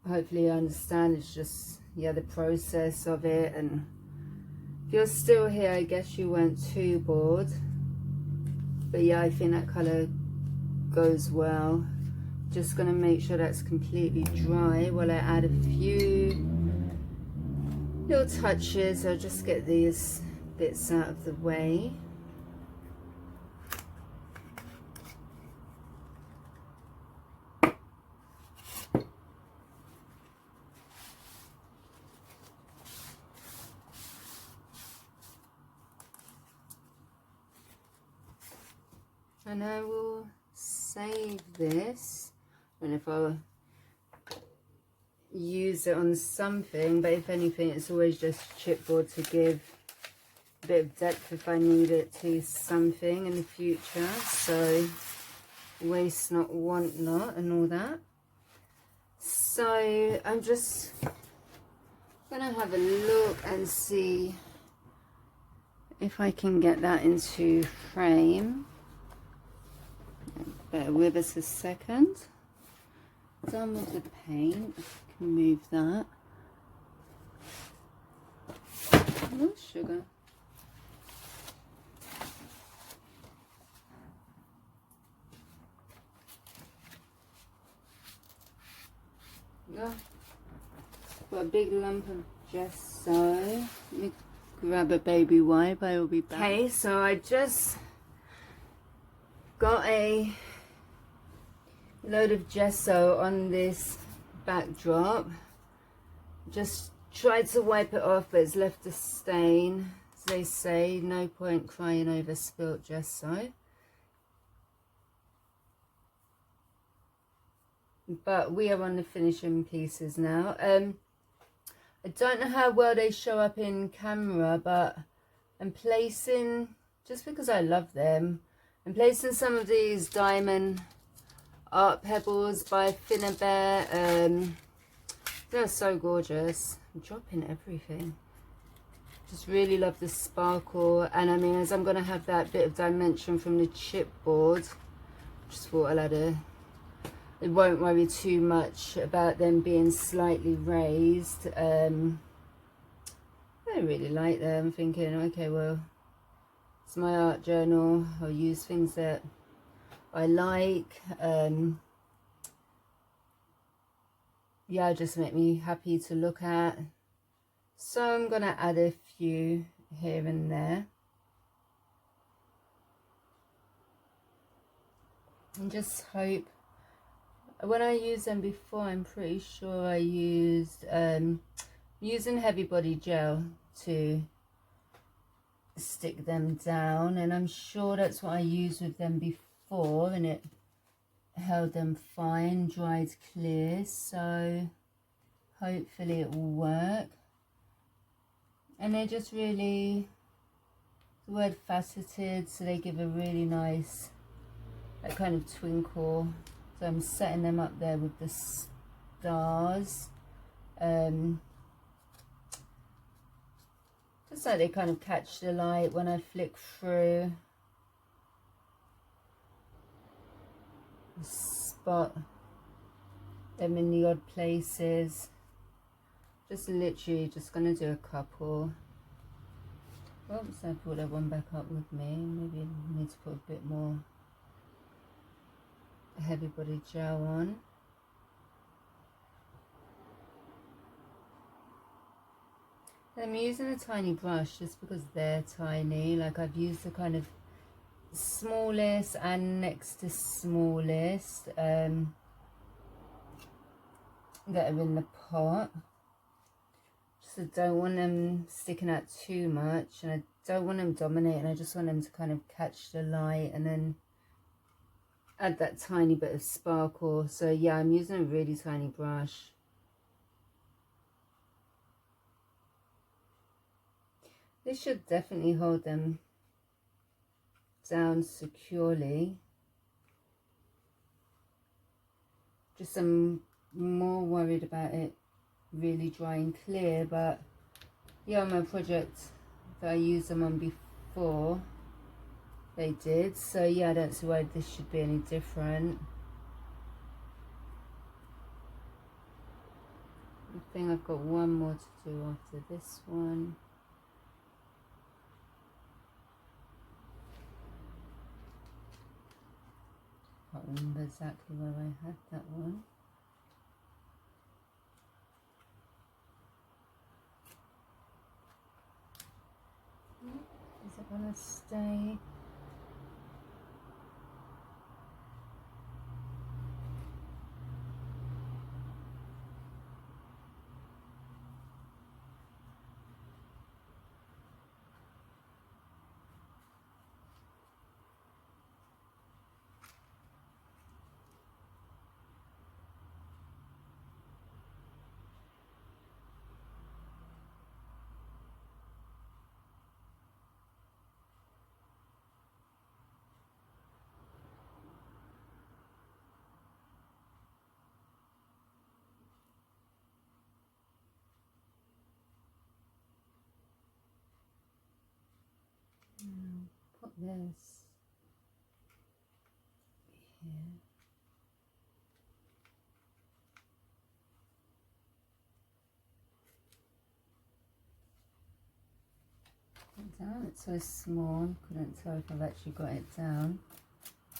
A: hopefully you understand. It's just, yeah, the process of it, and if you're still here, I guess you weren't too bored. But yeah, I think that colour goes well. Just gonna make sure that's completely dry while I add a few little touches. I'll just get these bits out of the way. And I will save this, and if I'll use it on something, but if anything it's always just chipboard to give a bit of depth if I need it to something in the future. So waste not, want not, and all that. So I'm just gonna have a look and see if I can get that into frame. Bear with us a second. Done with the paint. Can move that. Oh, sugar. Oh, got a big lump of gesso. Let me grab a baby wipe. I will be back. Okay, so I just got a load of gesso on this backdrop. Just tried to wipe it off, but it's left a stain. As they say, no point crying over spilt gesso. But we are on the finishing pieces now. I don't know how well they show up in camera, but I'm placing, just because I love them, I'm placing some of these diamond Art Pebbles by Finnabear. They're so gorgeous. I'm dropping everything. Just really love the sparkle, and I mean, as I'm going to have that bit of dimension from the chipboard, just thought I'll add it won't worry too much about them being slightly raised. I really like them. I'm thinking, okay, well, it's my art journal. I'll use things that I like. Yeah, just make me happy to look at. So I'm going to add a few here and there. And just hope, when I used them before, I'm pretty sure I used, using heavy body gel to stick them down. And I'm sure that's what I used with them before, and it held them fine, dried clear. So hopefully it will work. And they're just really, the word faceted, so they give a really nice, that kind of twinkle. So I'm setting them up there with the stars. Just like they kind of catch the light when I flick through. Spot them in the odd places. Just literally just going to do a couple. Oops, I brought that one back up with me. Maybe I need to put a bit more heavy body gel on. And I'm using a tiny brush just because they're tiny. Like, I've used the kind of smallest and next to smallest that are in the pot. So I don't want them sticking out too much, and I don't want them dominating. I just want them to kind of catch the light and then add that tiny bit of sparkle. So yeah, I'm using a really tiny brush. This should definitely hold them down securely. Just I'm more worried about it really dry and clear, but yeah, on my project that I used them on before, they did. So yeah, I don't see why this should be any different. I think I've got one more to do after this one. Can't remember exactly where I had that one. Is it gonna stay? Put this here. Down. It's so small, couldn't tell if I've actually got it down.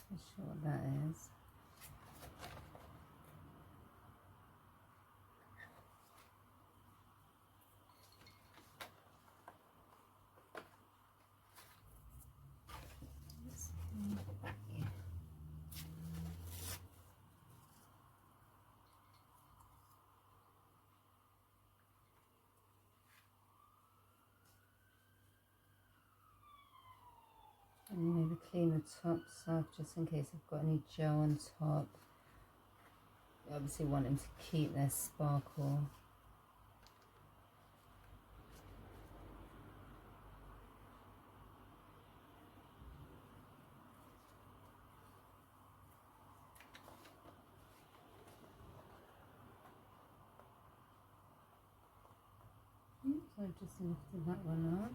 A: Not sure what that is. And maybe clean the tops off just in case I've got any gel on top. I obviously want them to keep their sparkle. So I just lifted that one up.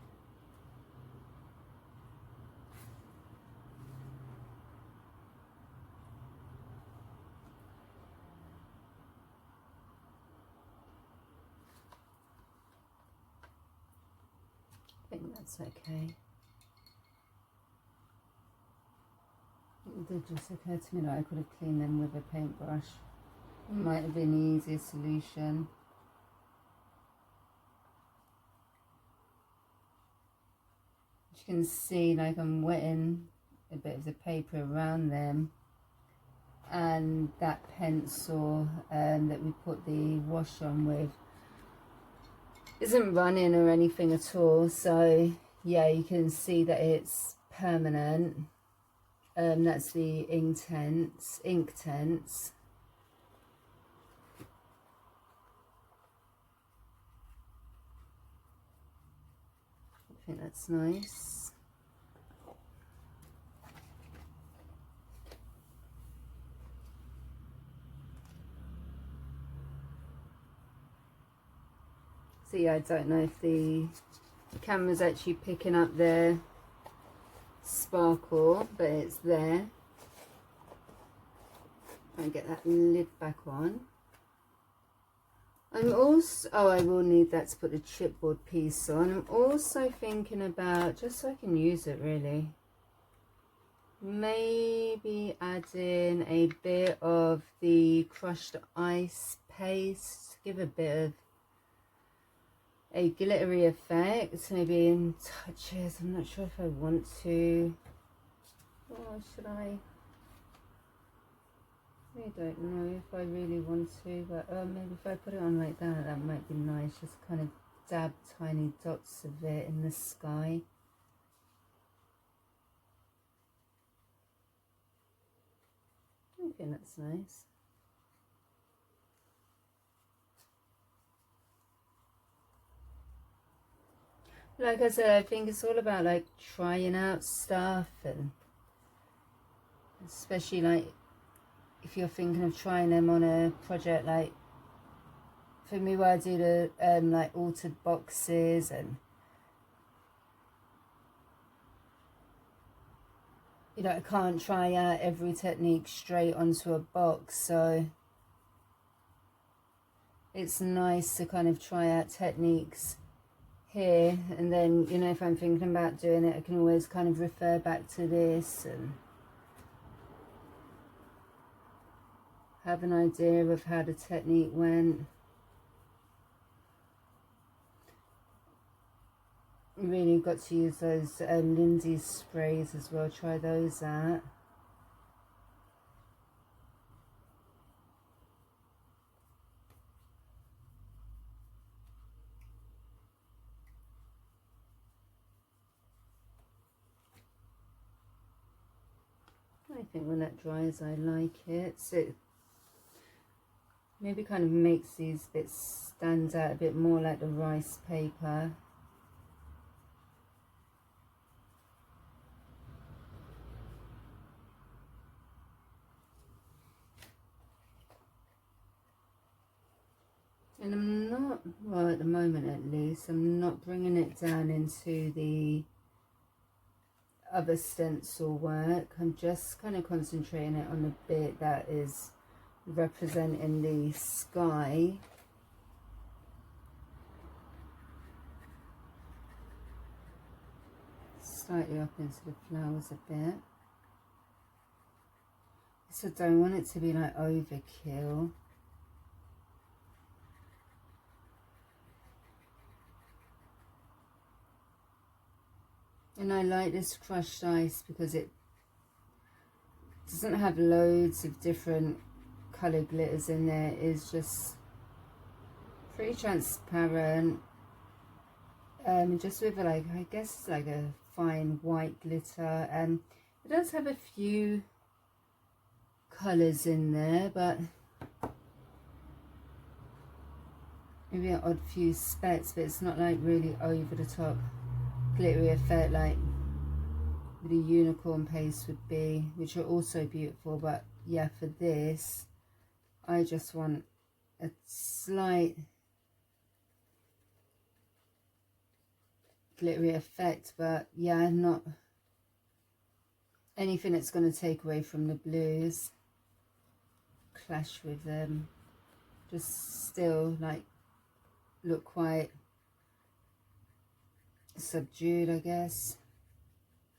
A: I think that's okay. It did just occur to me that I could have cleaned them with a paintbrush. It might have been the easiest solution. As you can see, like, I'm wetting a bit of the paper around them, and that pencil that we put the wash on with isn't running or anything at all, so yeah, you can see that it's permanent. That's the ink tents. I think that's nice. So yeah, I don't know if the camera's actually picking up their sparkle, but it's there. Try and get that lid back on. I'm also, oh, I will need that to put the chipboard piece on. I'm also thinking about, just so I can use it really, maybe adding a bit of the crushed ice paste, give a bit of a glittery effect, maybe in touches. I'm not sure if I want to, or should I? I don't know if I really want to, but maybe if I put it on like that, that might be nice. Just kind of dab tiny dots of it in the sky. I think that's nice. Like I said, I think it's all about like trying out stuff, and especially like if you're thinking of trying them on a project, like for me where I do the like altered boxes, and you know, I can't try out every technique straight onto a box, so it's nice to kind of try out techniques here, and then, you know, if I'm thinking about doing it, I can always kind of refer back to this and have an idea of how the technique went. Really got to use those Lindsay's sprays as well, try those out. I think when that dries I like it, so it maybe kind of makes these bits stand out a bit more like the rice paper. And I'm not, well at the moment at least, I'm not bringing it down into the other stencil work. I'm just kind of concentrating it on the bit that is representing the sky. Slightly up into the flowers a bit. So I don't want it to be like overkill. And I like this crushed ice because it doesn't have loads of different colour glitters in there. It's just pretty transparent. Just with like, I guess like a fine white glitter. It does have a few colours in there, but maybe an odd few specks, but it's not like really over the top glittery effect like the unicorn paste would be, which are also beautiful. But yeah, for this I just want a slight glittery effect, but yeah, not anything that's going to take away from the blues, clash with them, just still like look quite subdued, I guess,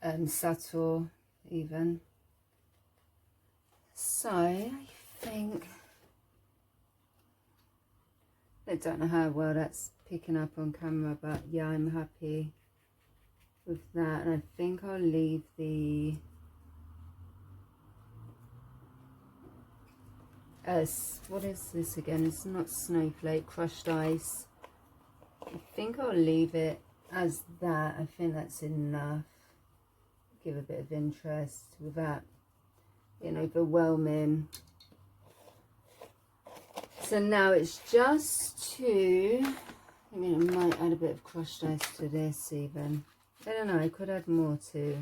A: and subtle even. So I think, I don't know how well that's picking up on camera, but yeah, I'm happy with that. And I think I'll leave the what is this again? It's not snowflake, crushed ice. I think I'll leave it as that. I think that's enough. Give a bit of interest without, you know, overwhelming. So now it's just to, I mean, I might add a bit of crushed ice to this even. I don't know, I could add more to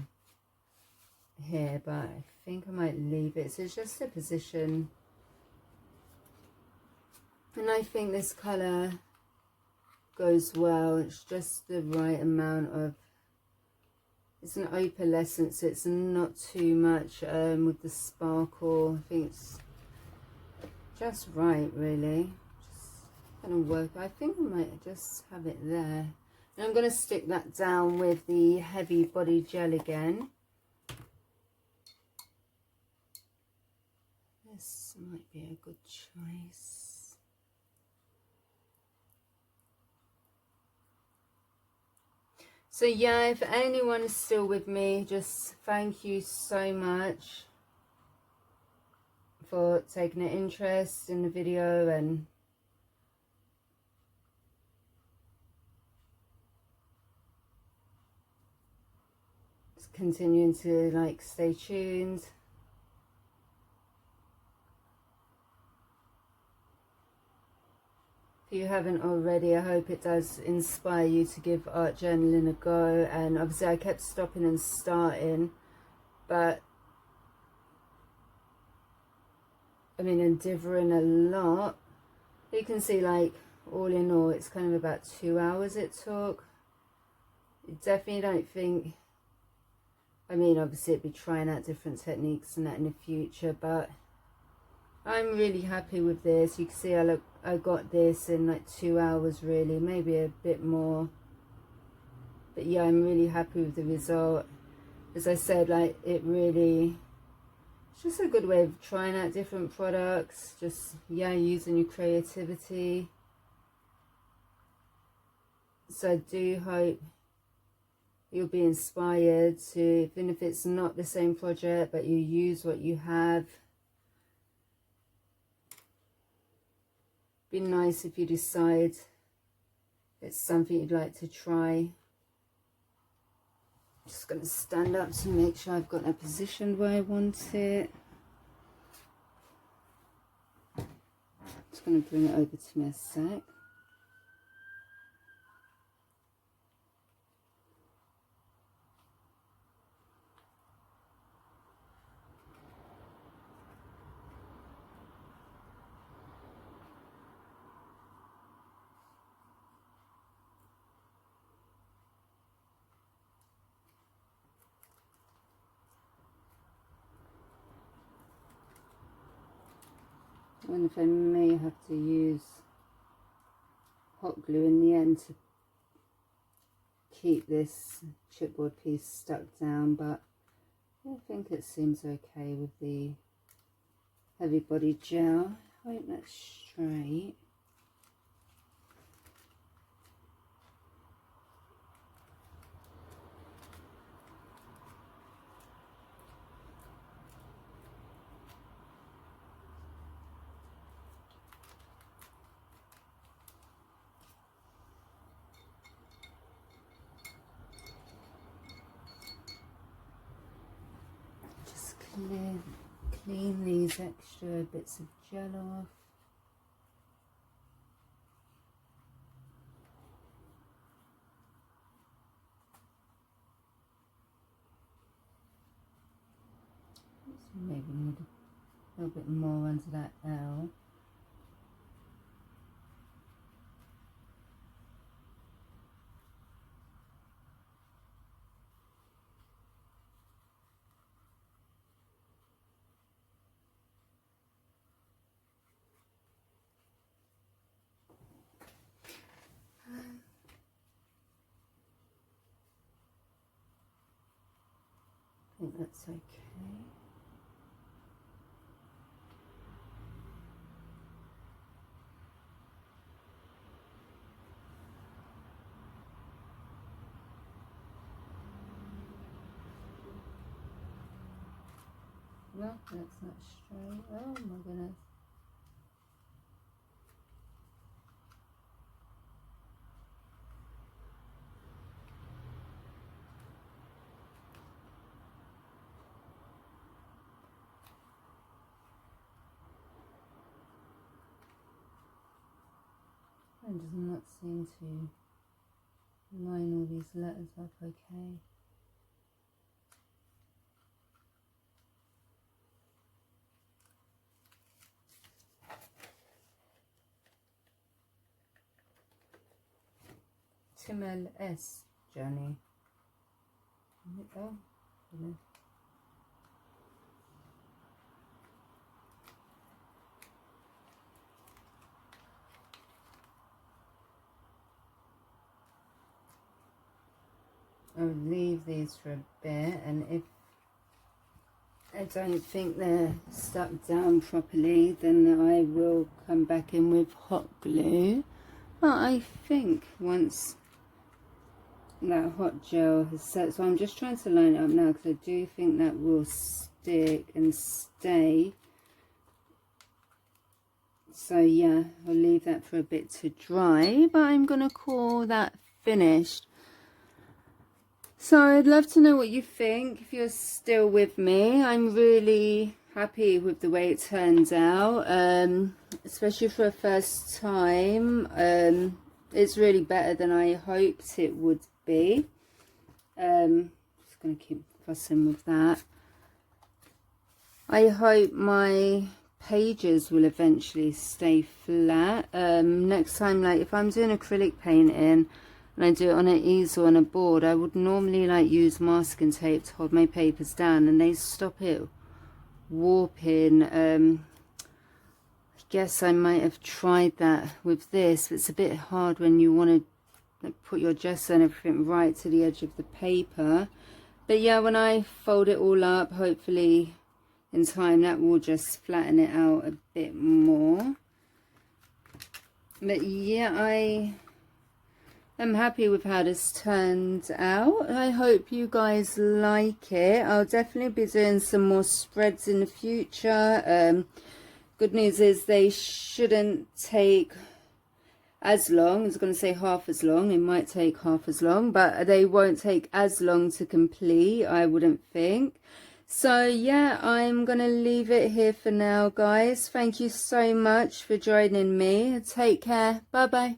A: here, but I think I might leave it. So it's just a position. And I think this colour goes well. It's just the right amount of, it's an opalescence, it's not too much with the sparkle. I think it's just right, really. Just gonna work. I think I might just have it there. And I'm gonna stick that down with the heavy body gel again. This might be a good choice. So yeah, if anyone is still with me, just thank you so much for taking an interest in the video and continuing to like stay tuned. If you haven't already, I hope it does inspire you to give art journaling a go. And obviously I kept stopping and starting, but I mean endeavouring a lot. You can see, like, all in all it's kind of about 2 hours it took. I definitely don't think, I mean obviously it'd be trying out different techniques and that in the future, but I'm really happy with this. You can see I got this in like 2 hours really, maybe a bit more, but yeah, I'm really happy with the result. As I said, like, it really, it's just a good way of trying out different products, just yeah, using your creativity. So I do hope you'll be inspired to, even if it's not the same project, but you use what you have. Be nice if you decide it's something you'd like to try. Just going to stand up to make sure I've got it positioned where I want it. Just going to bring it over to me a sec. I wonder if I may have to use hot glue in the end to keep this chipboard piece stuck down, but I think it seems okay with the heavy body gel. I hope that's straight. Clean these extra bits of gel off. Maybe need a little bit more under that L. that's okay. No, that's not straight. Oh my goodness. It does not seem to line all these letters up okay. Timel S journey. Oh, goodness. I'll leave these for a bit, and if I don't think they're stuck down properly, then I will come back in with hot glue. But I think once that hot gel has set, so I'm just trying to line it up now because I do think that will stick and stay. So yeah, I'll leave that for a bit to dry, but I'm gonna call that finished. So I'd love to know what you think, if you're still with me. I'm really happy with the way it turns out, especially for a first time. It's really better than I hoped it would be. Just going to keep fussing with that. I hope my pages will eventually stay flat. Next time, like if I'm doing acrylic painting and I do it on an easel on a board, I would normally like use masking tape to hold my papers down, and they stop it warping. I guess I might have tried that with this, but it's a bit hard when you want to like put your gesso and everything right to the edge of the paper. But yeah, when I fold it all up, hopefully in time that will just flatten it out a bit more. But yeah, I'm happy with how this turned out. I hope you guys like it. I'll definitely be doing some more spreads in the future. Good news is they shouldn't take as long. I was going to say half as long. It might take half as long, but they won't take as long to complete, I wouldn't think. So yeah, I'm going to leave it here for now, guys. Thank you so much for joining me. Take care. Bye-bye.